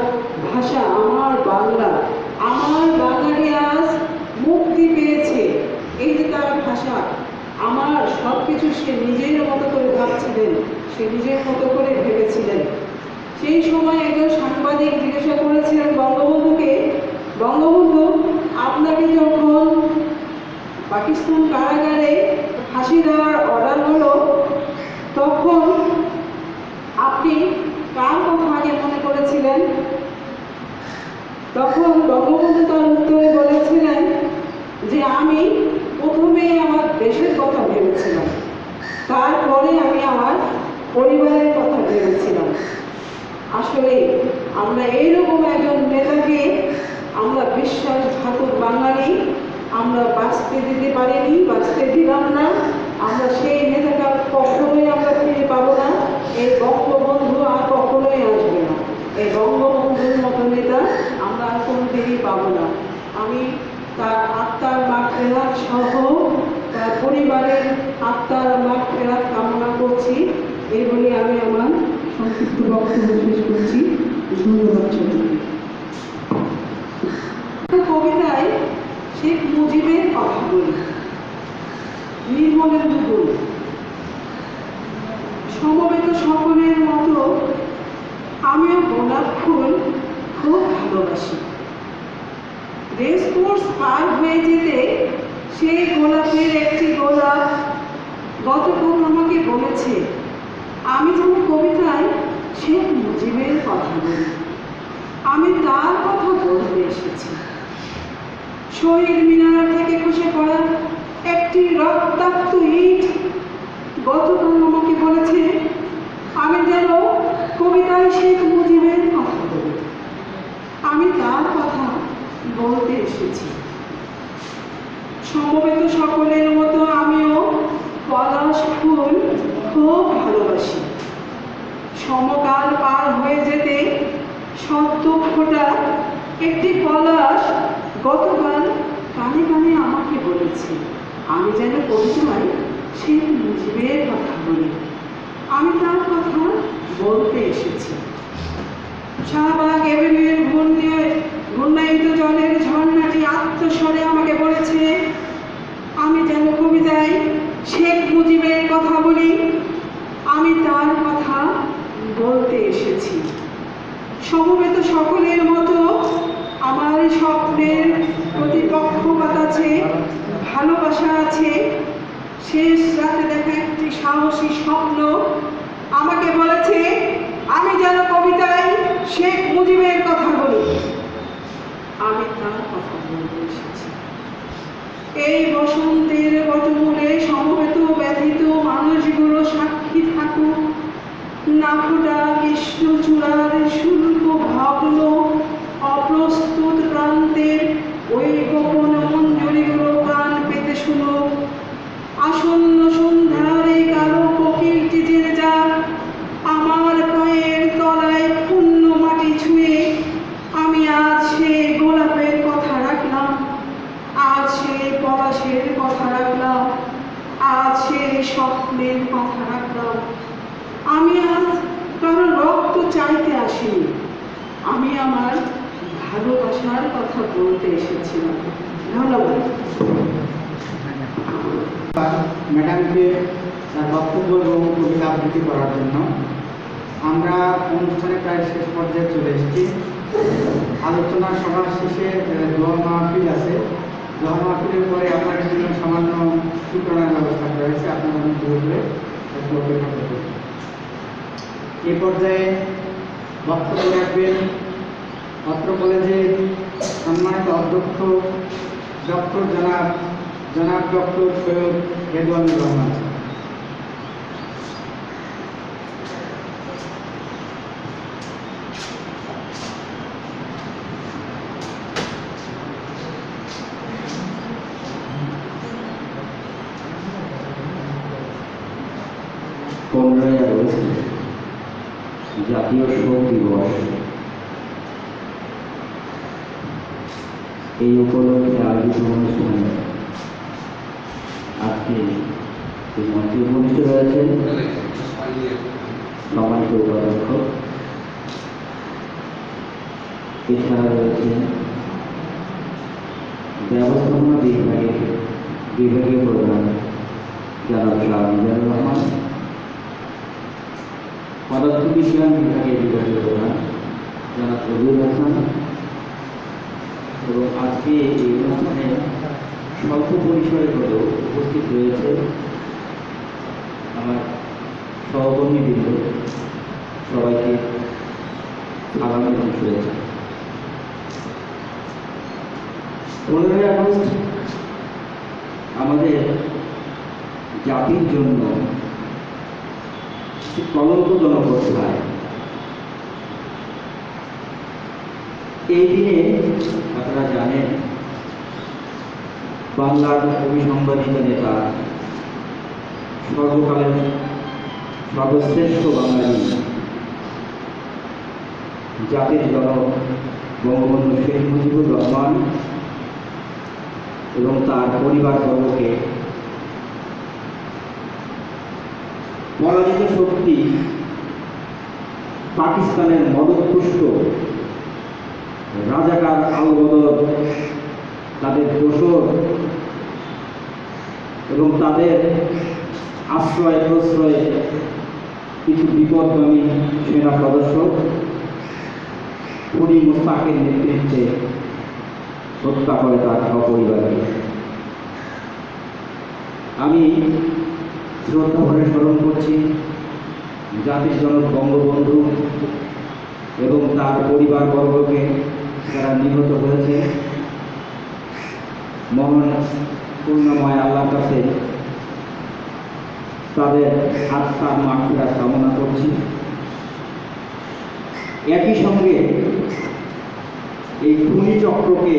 ভাষা, আমার বাঙালি আজ মুক্তি পেয়েছে, এই যে তার ভাষা, আমার সব কিছু সে নিজের মতো করে ভাবছিলেন, সে নিজের মতো করে ভেবেছিলেন। সেই সময় একজন সাংবাদিক জিজ্ঞাসা করেছিলেন বঙ্গবন্ধুকে, বঙ্গবন্ধু আপনাকে যখন পাকিস্তান কারাগারে ফাঁসি দেওয়ার অর্ডার হলো, তখন আপনি কার কথা আগে মনে করেছিলেন? তখন বঙ্গবন্ধু তার উত্তরে বলেছিলেন যে আমি প্রথমে আমার দেশের কথা ভেবেছিলাম, তারপরে আমি আমার পরিবারের কথা ভেবেছিলাম। আসলে আমরা এইরকম একজন নেতাকে আমরা বিশ্বাসঘাতক বাঙালি আমরা বাঁচতে দিতে পারিনি, বাঁচতে দিলাম না। আমরা সেই নেতাকে কখনোই আমরা ফিরে পাবো না। এই বঙ্গবন্ধু আর কখনোই আসবে না। এই বঙ্গবন্ধুর মতো নেতা আমরা আর কোনোদিনই পাবো না। আমি তার আত্মার মাগফিরাত সহ তার পরিবারের আত্মার মাগফিরাত কামনা করছি। এই বলে আমি আমার সংক্ষিপ্ত বক্তব্য শেষ করছি। ধন্যবাদ সবাইকে। কবিতায় শেখ মুজিবের কথা বলি, নির্মলেন্দু গুণ। সমবেত সকলের মতো আমিও গোলাপ ফুল খুব ভালোবাসি। রেসকোর্স পার হয়ে যেতে সেই গোলাপের একটি গোলাপ গতকাল আমাকে বলেছে আমি যেন কবিতায় শেখ মুজিবের কথা বলি। আমি তার কথা বলতে এসেছি। শহীদ মিনার থেকে খসে পড়া একটি রক্তাক্ত ইট গতকাল আমাকে বলেছে আমি যেন কবিতায় শেখ মুজিবের কথা বলি। আমি তার কথা বলতে এসেছি। সমবেত সকলের মতো আমিও পলাশ ফুল খুব ভালোবাসি। সমকাল পার হয়ে যেতে সদ্য ফোটা একটি পলাশ গতকাল কানে কানে আমাকে বলেছে আমি যেন কবিতায় শেখ মুজিবের কথা বলি। আমি তার কথা বলতে এসেছি। শাহবাগ এভিনিউয়ের ঘূর্ণায়িত জলের ঝর্ণাটি আত্মস্বরে আমাকে বলেছে আমি যেন কবিতায় শেখ মুজিবের কথা বলি। আমি তার কথা বলতে এসেছি। সমবেত সকলের মতো আমার স্বপ্নের প্রতিপক্ষপাত আছে, ভালোবাসা আছে। শেষ রাতে দেখা একটি সাহসী স্বপ্ন আমাকে বলেছে আমি যেন কবিতায় শেখ মুজিবের কথা বলি। আমি তার কথা বলতে এসেছি। এই বসন্তের বটমূলে সমবেত ব্যথিত মানুষগুলো সাক্ষী থাকুক। না ফোটা কৃষ্ণচূড়ার শুল্ক ভগ্ন অপ্রস্তুত প্রান্তের ওই গোপন মঞ্জুরিগুলো কান পেতে শুনুক। আসন্ন সন্ধ্যার এই কালো প্রকৃতি যে যা আমার পায়ের তলায় পূর্ণ মাটি ছুঁয়ে আমি আজ সেই গোলাপের কথা রাখলাম, আজ সেই পলাশের কথা রাখলাম, আজ সেই স্বপ্নের কথা রাখলাম। আমি আজ কারো রক্ত চাইতে আসিনি, আমি আমার ভালোবাসার কথা বলতে এসেছিলাম। ধন্যবাদ। ম্যাডামকে তার বক্তব্য এবং কবিতা আবৃত্তি করার জন্য আমরা অনুষ্ঠানে প্রায় শেষ পর্যায়ে চলে এসেছি। আলোচনা সভা শেষে দোয়া মাহফিল আছে। দোয়া মাহফিলের পরে আপনাদের জন্য সামান্য সূচনার ব্যবস্থা করা হয়েছে। আপনারা বলবে একটু অপেক্ষা করবেন। এই পর্যায়ে বক্তব্য রাখবেন অত্র কলেজের সম্মানিত অধ্যক্ষ ডক্টর জনাব ডক্টর সৈয়দ রেদওয়ানুর রহমান। জাতীয় শোক দিবস, এই উপলক্ষে আয়োজিত অনুষ্ঠানে আজকে এই মঞ্চে উপস্থিত রয়েছেন সম্মানিত উপাধ্যক্ষ, এছাড়া রয়েছে ব্যবস্থাপনা বিভাগীয় প্রধান জনাব শাহ মিজানুর রহমান, পদার্থবিজ্ঞান বিভাগের বিভাগীয় প্রধান জনাব রবিউল হাসান এবং আজকে এই অনুষ্ঠানে স্বল্প পরিসরে হলেও উপস্থিত রয়েছে আমার সহকর্মীবৃন্দ। সবাইকে সালাম এবং শুভেচ্ছা। 15ই আগস্ট আমাদের জাতির জন্য কলঙ্কজনক অধ্যায়। এই দিনে আপনারা জানেন বাংলার অভিসংবাদিত নেতা, সর্বকালের সর্বশ্রেষ্ঠ বাঙালি, জাতির জনক বঙ্গবন্ধু শেখ মুজিবুর রহমান এবং তার পরিবারবর্গকে পরাজিত শক্তি পাকিস্তানের মদতপুষ্ট রাজাকার আল-বদর, তাদের দোসর এবং তাদের আশ্রয় প্রশ্রয়ে কিছু বিপদগামী সেনা সদস্য কুলি মুস্তাকের নেতৃত্বে হত্যা করে তার সপরিবারকে। আমি শ্রদ্ধা ভরে স্মরণ করছি জাতির জনক বঙ্গবন্ধু এবং তার পরিবারবর্গকে যারা নিহত হয়েছে। মহান করুণাময় আল্লাহর কাছে তাদের আত্মার মাগফিরাত কামনা করছি। একই সঙ্গে এই খুনি চক্রকে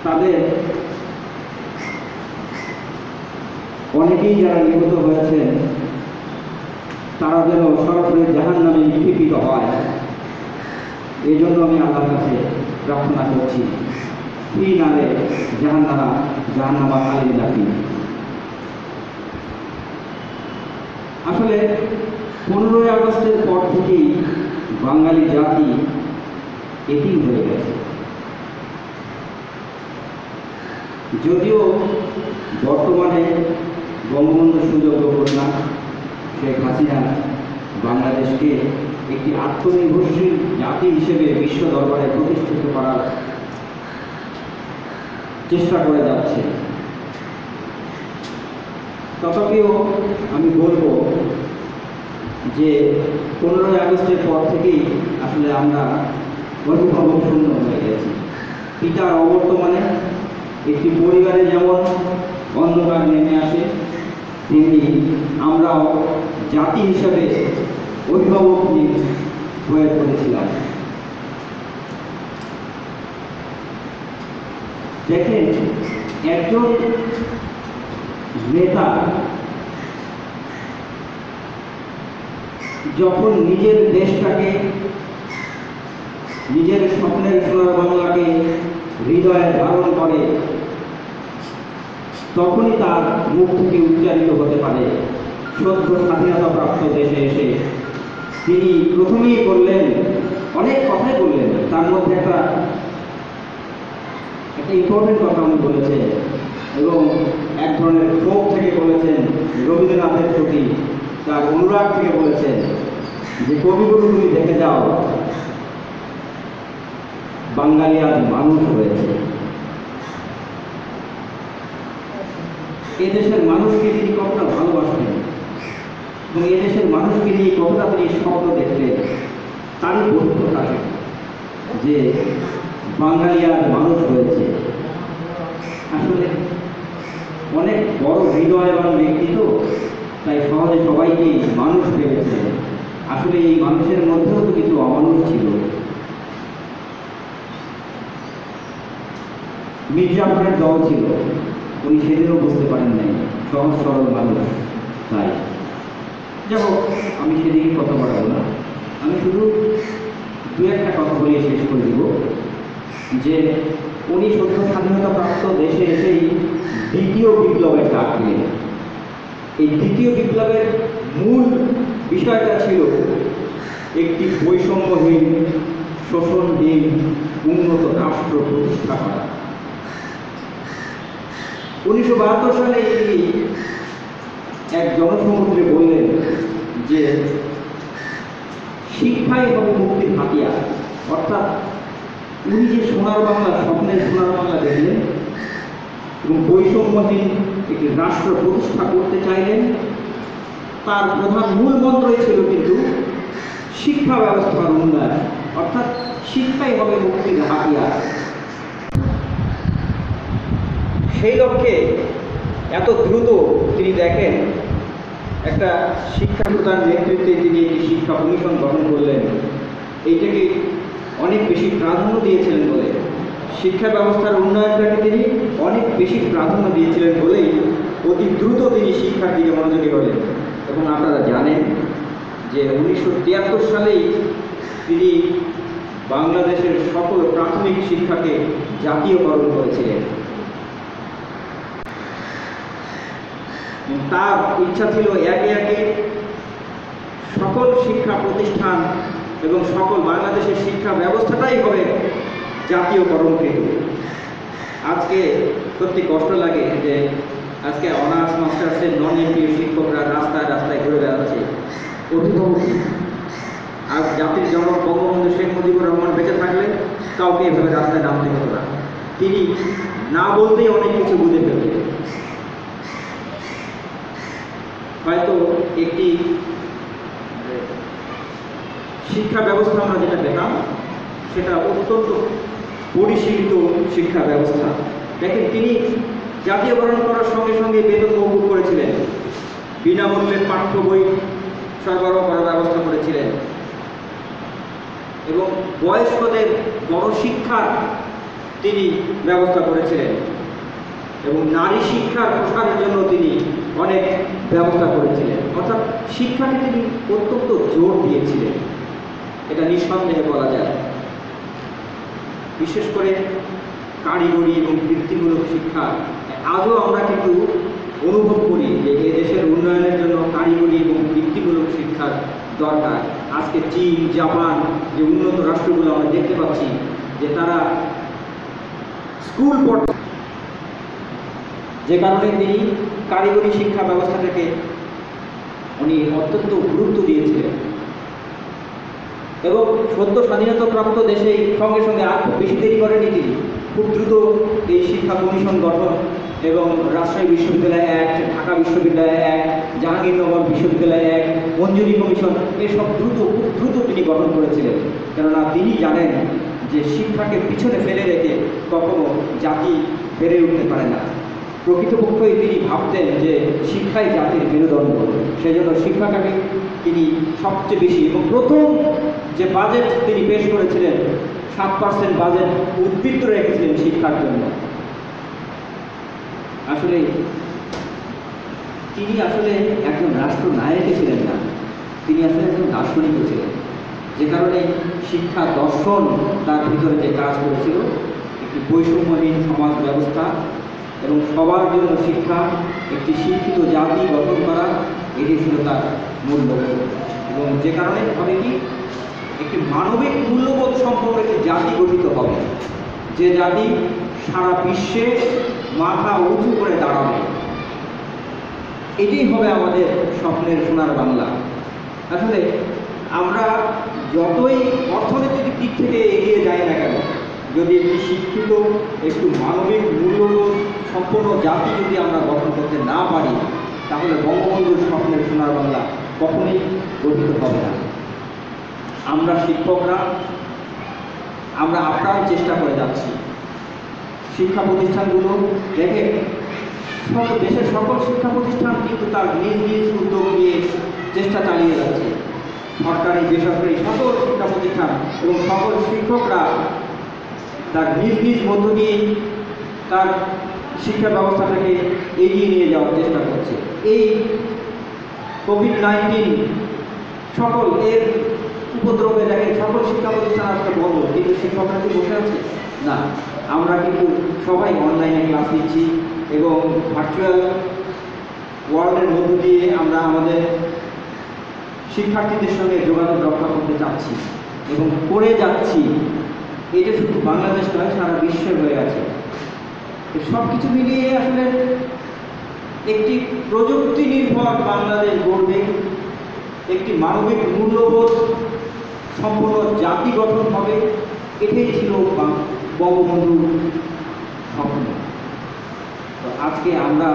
তাদের অনেকেই যারা নিহত হয়েছেন তারা যেন সরাসরি জাহান্নামে নিক্ষেপিত হয়, এই জন্য আমি আল্লাহর কাছে প্রার্থনা করছি। ফি নারে জাহান্নামা খালি রাখি। আসলে 15ই আগস্টের পর থেকেই বাঙালি জাতি এতিম হয়ে গেছে। যদিও বর্তমানে বঙ্গবন্ধু সুযোগ্য কন্যা শেখ হাসিনা বাংলাদেশকে একটি আত্মনির্ভরশীল জাতি হিসেবে বিশ্ব দরবারে প্রতিষ্ঠিত করার চেষ্টা করে যাচ্ছে, তথাপিও আমি বলবো যে 15ই আগস্টের পর থেকেই আসলে আমরা অভিভাবক শূন্য হয়ে গেছি। পিতার অবর্তমানে একটি পরিবারে যেমন অন্ধকার নেমে আসে, তেমনি আমরাও জাতি হিসাবে অভিভাবকহীন হয়ে পড়েছিলাম। দেখেন, একজন নেতা যখন নিজের দেশটাকে, নিজের স্বপ্নের সোনার বাংলাকে হৃদয়ে ধারণ করে, তখনই তার মুখ থেকে উচ্চারিত হতে পারে সদ্য স্বাধীনতাপ্রাপ্ত দেশে এসে তিনি প্রথমেই বললেন, অনেক কথাই বললেন, তার মধ্যে একটা ইম্পর্টেন্ট কথা উনি বলেছেন এবং এক ধরনের ক্ষোভ থেকে বলেছেন, রবীন্দ্রনাথের প্রতি তার অনুরাগ থেকে বলেছেন যে কবিগুরু তুমি দেখে যাও, বাঙালি আজ মানুষ হয়েছে। এদেশের মানুষকে তিনি কতটা ভালোবাসতেন এবং এদেশের মানুষকে নিয়ে কতটা তিনি স্বপ্ন দেখলেন, তারই বৈধতা যে বাঙালি আজ মানুষ হয়েছে। আসলে অনেক বড় হৃদয়বান ব্যক্তি তো, তাই সহজে সবাইকে মানুষ ভেবেছে। আসলে এই মানুষের মধ্যেও তো কিছু অমানুষ ছিল। মির্জাফরের দল ছিল, উনি সেদিনও বুঝতে পারেন নাই, সহজ সরল মানুষ। তাই যাই হোক, আমি সেদিকে কথা বাড়াবো না, আমি শুধু দু একটা কথা বলে শেষ করে দিব যে উনি সদ্য স্বাধীনতাপ্রাপ্ত দেশে এসেই দ্বিতীয় বিপ্লবের ডাক দিলেন। এই দ্বিতীয় বিপ্লবের মূল বিষয়টা ছিল একটি বৈষম্যহীন, শোষণহীন, উন্নত রাষ্ট্র প্রতিষ্ঠা করা। 1972 সালে তিনি এক জনসমুদ্রে বললেন যে শিক্ষাই হবে মুক্তির হাতিয়ার। অর্থাৎ উনি যে সোনার বাংলা, স্বপ্নের সোনার বাংলা দেখলেন এবং বৈষম্যহীন একটি রাষ্ট্র প্রতিষ্ঠা করতে চাইলেন, তার প্রধান মূল মন্ত্রই ছিল কিন্তু শিক্ষা ব্যবস্থার উন্নয়ন। অর্থাৎ শিক্ষাই হবে মুক্তির হাতিয়ার। সেই লক্ষ্যে এত দ্রুত তিনি দেখেন একটা শিক্ষা প্রদান নেতৃত্বে তিনি একটি শিক্ষা কমিশন গঠন করলেন এইটাকে অনেক বেশি প্রাধান্য দিয়েছিলেন বলে, শিক্ষা ব্যবস্থার উন্নয়নটাকে তিনি অনেক বেশি প্রাধান্য দিয়েছিলেন বলেই অতি দ্রুত তিনি শিক্ষার দিকে মনোযোগী হলেন। এবং আপনারা জানেন যে 1973 সালেই তিনি বাংলাদেশের সকল প্রাথমিক শিক্ষাকে জাতীয়করণ করেছিলেন। তার ইচ্ছা ছিল একে একে সকল শিক্ষা প্রতিষ্ঠান এবং সকল বাংলাদেশের শিক্ষা ব্যবস্থাটাই হবে জাতীয়করণকৃত। আজকে সত্যি কষ্ট লাগে যে আজকে অনার্স মাস্টার্সের নন এমপিও শিক্ষকরা রাস্তায় রাস্তায় ঘুরে বেড়াচ্ছে। অভিভাবক আর জাতির জনক বঙ্গবন্ধু শেখ মুজিবুর রহমান বেঁচে থাকলে কাউকে এভাবে রাস্তায় নামতে হতো না। তিনি না বলতেই অনেক কিছু বুঝে ফেলতেন। হয়তো একটি শিক্ষা ব্যবস্থা আমরা যেটা পেলাম সেটা অত্যন্ত পরিশীলিত শিক্ষা ব্যবস্থা। দেখেন, তিনি জাতীয়করণ করার সঙ্গে সঙ্গে বেতন মওকুফ করেছিলেন, বিনামূল্যে পাঠ্য বই সরবরাহ করার ব্যবস্থা করেছিলেন এবং বয়স্কদের গণশিক্ষার তিনি ব্যবস্থা করেছিলেন এবং নারী শিক্ষার প্রসারের জন্য তিনি অনেক ব্যবস্থা করেছিলেন। অর্থাৎ শিক্ষাকে তিনি অত্যন্ত জোর দিয়েছিলেন, এটা নিঃসন্দেহে বলা যায়। বিশেষ করে কারিগরি এবং বৃত্তিমূলক শিক্ষা আজও আমরা কিন্তু অনুভব করি যে এই দেশের উন্নয়নের জন্য কারিগরি এবং বৃত্তিমূলক শিক্ষার দরকার। আজকে চীন, জাপান যে উন্নত রাষ্ট্রগুলো আমরা দেখতে পাচ্ছি যে তারা স্কুল পড়ে, যে কারণে তিনি কারিগরি শিক্ষা ব্যবস্থাটাকে উনি অত্যন্ত গুরুত্ব দিয়েছিলেন এবং সদ্য স্বাধীনতাপ্রাপ্ত দেশে সঙ্গে সঙ্গে আর খুব বেশি দেরি করেনি তিনি। খুব দ্রুত এই শিক্ষা কমিশন গঠন এবং রাজশাহী বিশ্ববিদ্যালয় অ্যাক্ট, ঢাকা বিশ্ববিদ্যালয় অ্যাক্ট, জাহাঙ্গীরনগর বিশ্ববিদ্যালয় অ্যাক্ট, মঞ্জুরি কমিশন এসব খুব দ্রুত তিনি গঠন করেছিলেন। কেননা তিনি জানেন যে শিক্ষাকে পিছনে ফেলে রেখে কখনো জাতি বেড়ে উঠতে পারে না। প্রকৃতপক্ষই তিনি ভাবতেন যে শিক্ষাই জাতির মেরুদণ্ড, সেজন্য শিক্ষাটাকে তিনি সবচেয়ে বেশি এবং প্রথম যে বাজেট তিনি পেশ করেছিলেন 7% বাজেট উদ্বৃত্ত রেখেছিলেন শিক্ষার জন্য। আসলে তিনি একজন রাষ্ট্রনায়ক ছিলেন না, তিনি আসলে একজন দার্শনিক ছিলেন, যে কারণে শিক্ষা দর্শন তার ভিতরে যে কাজ করেছিল একটি বৈষম্যহীন সমাজ ব্যবস্থা এবং সবার জন্য শিক্ষা, একটি শিক্ষিত জাতি গঠন করা, এটি ছিল তার মূল লক্ষ্য। এবং যে কারণে হবে কি একটি মানবিক মূল্যবোধ সম্পর্কে একটি জাতি গঠিত হবে, যে জাতি সারা বিশ্বে মাথা উঁচু করে দাঁড়াবে। এটাই হবে আমাদের স্বপ্নের সোনার বাংলা। আসলে আমরা যতই অর্থনৈতিক দিক থেকে এগিয়ে যাই না কেন, যদি একটি শিক্ষিত একটু মানবিক মূল্যবোধ সম্পন্ন জাতি যদি আমরা গঠন করতে না পারি, তাহলে বঙ্গবন্ধুর স্বপ্নের সোনার বাংলা কখনোই গঠিত হবে না। আমরা শিক্ষকরা আমরা আপ্রাণ চেষ্টা করে যাচ্ছি। শিক্ষা প্রতিষ্ঠানগুলো দেখে দেশের সকল শিক্ষা প্রতিষ্ঠান কিন্তু তার নিজ নিজ উদ্যোগ নিয়ে চেষ্টা চালিয়ে যাচ্ছে। সরকারি, বেসরকারি সকল শিক্ষা প্রতিষ্ঠান এবং সকল শিক্ষকরা তার নিজ নিজ মধ্য দিয়ে তার শিক্ষা ব্যবস্থাটাকে এগিয়ে নিয়ে যাওয়ার চেষ্টা করছে। এই কোভিড-19 সকল এর উপদ্রবে দেখেন সকল শিক্ষা প্রতিষ্ঠান আজকে বন্ধ, কিন্তু শিক্ষকরা কি বসে আছে? না, আমরা কিন্তু সবাই অনলাইনে ক্লাস নিচ্ছি এবং ভার্চুয়াল ওয়ার্ল্ডের মধ্য দিয়ে আমরা আমাদের শিক্ষার্থীদের সঙ্গে যোগাযোগ রক্ষা করতে চাচ্ছি এবং করে যাচ্ছি। এটা শুধু বাংলাদেশ নয়, সারা বিশ্বে হয়ে আছে। সব কিছু মিলিয়ে আসলে একটি প্রযুক্তি নির্ভর বাংলাদেশ গড়বে, একটি মানবিক মূল্যবোধ সম্পূর্ণ জাতি গঠন হবে, এটাই ছিল বঙ্গবন্ধুর স্বপ্ন। তো আজকে আমরা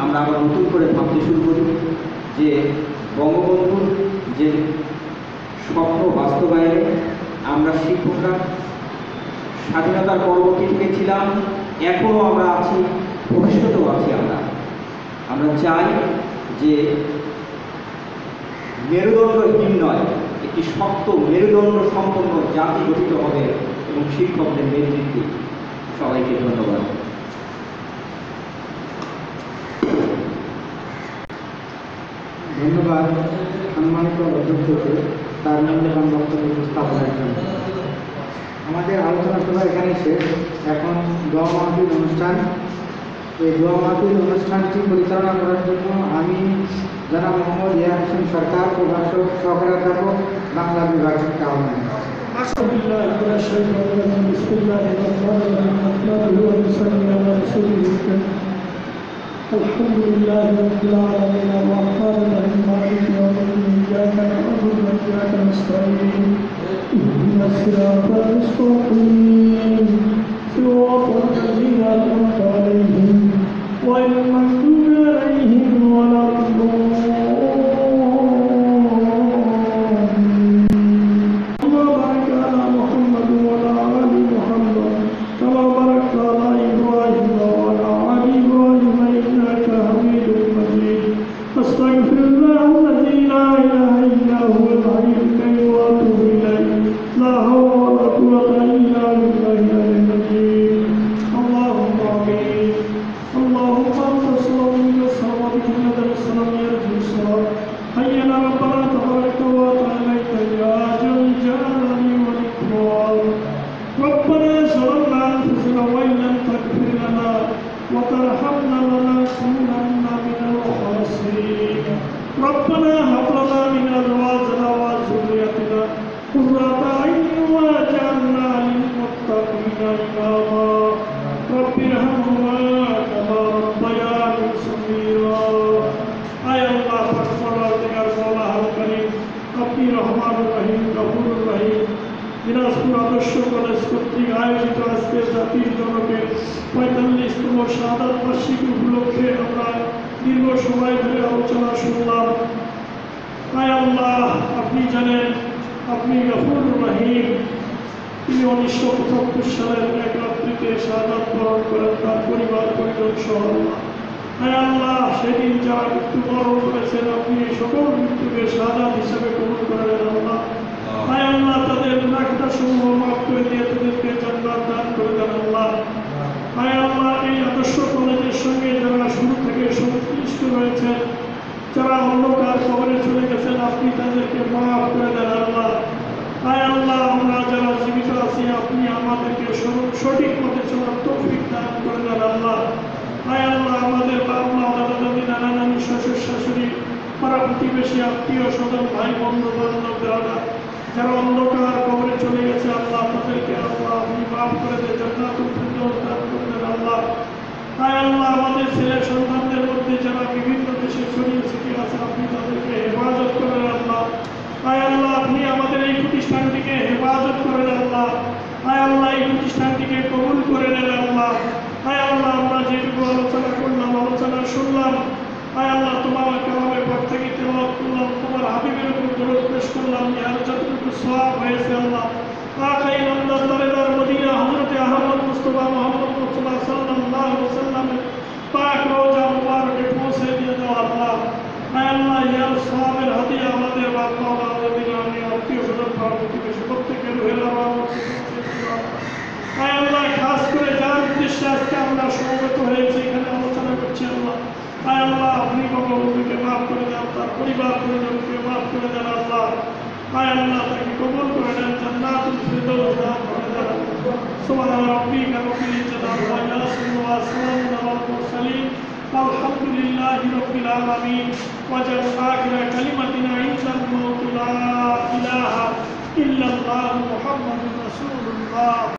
আমরা আবার নতুন করে ভাবতে শুরু করি যে বঙ্গবন্ধুর যে স্বপ্ন বাস্তবায়নে আমরা শিক্ষকরা স্বাধীনতার পরবর্তী থেকে ছিলাম, এখনও আমরা আছি, ভবিষ্যতেও আছি। আমরা চাই যে মেরুদণ্ডহীন নয়, একটি শক্ত মেরুদণ্ড সম্পন্ন জাতি গঠিত হবে এবং শিক্ষকদের নেতৃত্বে। সবাইকে ধন্যবাদ। ধন্যবাদ সম্মানিত অধ্যক্ষকে তার মূল্যবান বক্তব্য উপস্থাপনের জন্য। আমাদের আলোচনা সভা এখানে শেষ। এখন দোয়া মাহফিল অনুষ্ঠান। এই দোয়া মাহফিল অনুষ্ঠানটি পরিচালনা করার জন্য আমি জনাব মোহাম্মদ ইয়া হোসেন সরকার, প্রভাষক সহকারী অধ্যাপক, বাংলা বিভাগ থেকে আহ্বান। الحمد لله رب العالمين الرحمن الرحيم مالك يوم الدين إياك نعبد وإياك نستعين اهدنا الصراط المستقيم صراط الذين أنعمت عليهم غير المغضوب عليهم ولا ربنا هب لنا من أزواجنا وذريتنا قرة أعين واجعلنا للمتقين إماما رب ارحمهما كما ربياني صغيرا আয় আল্লাহ পরওয়ারদিগার মওলা আল করিম, আপনি রহমানুর রহিম, গফুরুর রহিম। দিনাজপুর আদর্শ কলেজ কর্তৃক আয়োজিত আজকে জাতির জনকের ৪৫তম শাহাদাত বার্ষিকী উপলক্ষে আমরা দীর্ঘ সময় ধরে আলোচনা শুনলাম। আয় আল্লাহ, আপনি জানেন, আপনি গফুরুর রহিম। তিনি ১৯৭৫ সালের এক রাত্রিতে শাহাদাত বরণ করেন তার পরিবার পরিজন সহ। আয় আল্লাহ, সেদিন যারা মৃত্যুবরণ করেছেন আপনি সকল মৃত্যুকে শাহাদাত হিসাবে কবুল করেন আল্লাহ। আয় আল্লাহ, তাদের গুনাহটা সমূহ মাফ করে দিয়ে তাদেরকে জান্নাত দান করে দেন আল্লাহ। আয় আল্লাহ, এই আদর্শ কলেজের সঙ্গে যারা শুরু থেকে সংশ্লিষ্ট রয়েছেন, যারা অন্ধকার কবরে চলে গেছেন, আপনি তাদেরকে মাফ করে দেন আল্লাহ। আয় আল্লাহ, আমরা যারা জীবিত আছি আপনি আমাদেরকে সঠিক পথে চলার তৌফিক দান করে দেন আল্লাহ। আয় আল্লাহ, আমাদের বাপ মা, দাদা দাদি, নানা নানি, শ্বশুর শাশুড়ি, পাড়া প্রতিবেশী, আত্মীয় স্বজন, ভাই বন্ধু বান্ধব যারা অন্ধকার কবরে চলে গেছে আল্লাহ, তাদেরকে আল্লাহ আপনি মাফ করে দেন, জান্নাতুল ফিরদৌস দান করে দেন আল্লাহ। আয় আল্লাহ, আমাদের ছেলে সন্তানদের মধ্যে যারা বিভিন্ন দেশে ছড়িয়ে ছিটিয়ে আছে আপনি তাদেরকে হেফাজত করেন আল্লাহ। আয় আল্লাহ, আপনি আমাদের এই প্রতিষ্ঠানটিকে হেফাজত করেন আল্লাহ। আয় আল্লাহ, এই প্রতিষ্ঠানটিকে কবুল করে নেন আল্লাহ। আয় আল্লাহ, আমরা যেটুকু আলোচনা করলাম, আলোচনা শুনলাম, আয় আল্লাহ তোমার কালামের পর থেকে তেলাওয়াত করলাম, তোমার হাবিবের উপর দরুদ পেশ করলাম, আর যতটুকু সওয়াব হয়েছে আল্লাহ আকাই নামদার তারেদার মদিনা হযরতে আহমদ মুস্তাফা মুহাম্মদ মুস্তাফা সাল্লাল্লাহু আলাইহি ওয়াসাল্লাম পাক রওজা মুবারকে পৌঁছে দিয়ে দাও আল্লাহ। আয় আল্লাহ, ইয়া সওয়াবের হাদিয়া আমাদের বাপ মা, আমাদের আত্মীয় স্বজন, পাড়া প্রতিবেশী প্রত্যেকের রুহের আরামত। আয় আল্লাহ, খাস করে যার উদ্দেশ্যে আজকে আমরা সমবেত হয়েছি, এখানে আলোচনা করছি আল্লাহ, আয় আল্লাহ আপনি বঙ্গবন্ধুকে মাফ করে দেন, তার পরিবার পরিজনকে মাফ করে দেন আল্লাহ। আয় আল্লাহ, তাকে কবুল করে দেন, জান্নাতুল ফিরদৌস দান করে দেন। সুবহান রাব্বিকা রাব্বিল ইজ্জাতি আম্মা ইয়াসিফুন ওয়া সালামুন আলাল মুরসালিন আলহামদুলিল্লাহি রাব্বিল আলামিন। ওয়াজআল আখিরা কালিমাতিনা ইনদাল মাউত লা ইলাহা ইল্লাল্লাহু মুহাম্মাদুর রাসূলুল্লাহ।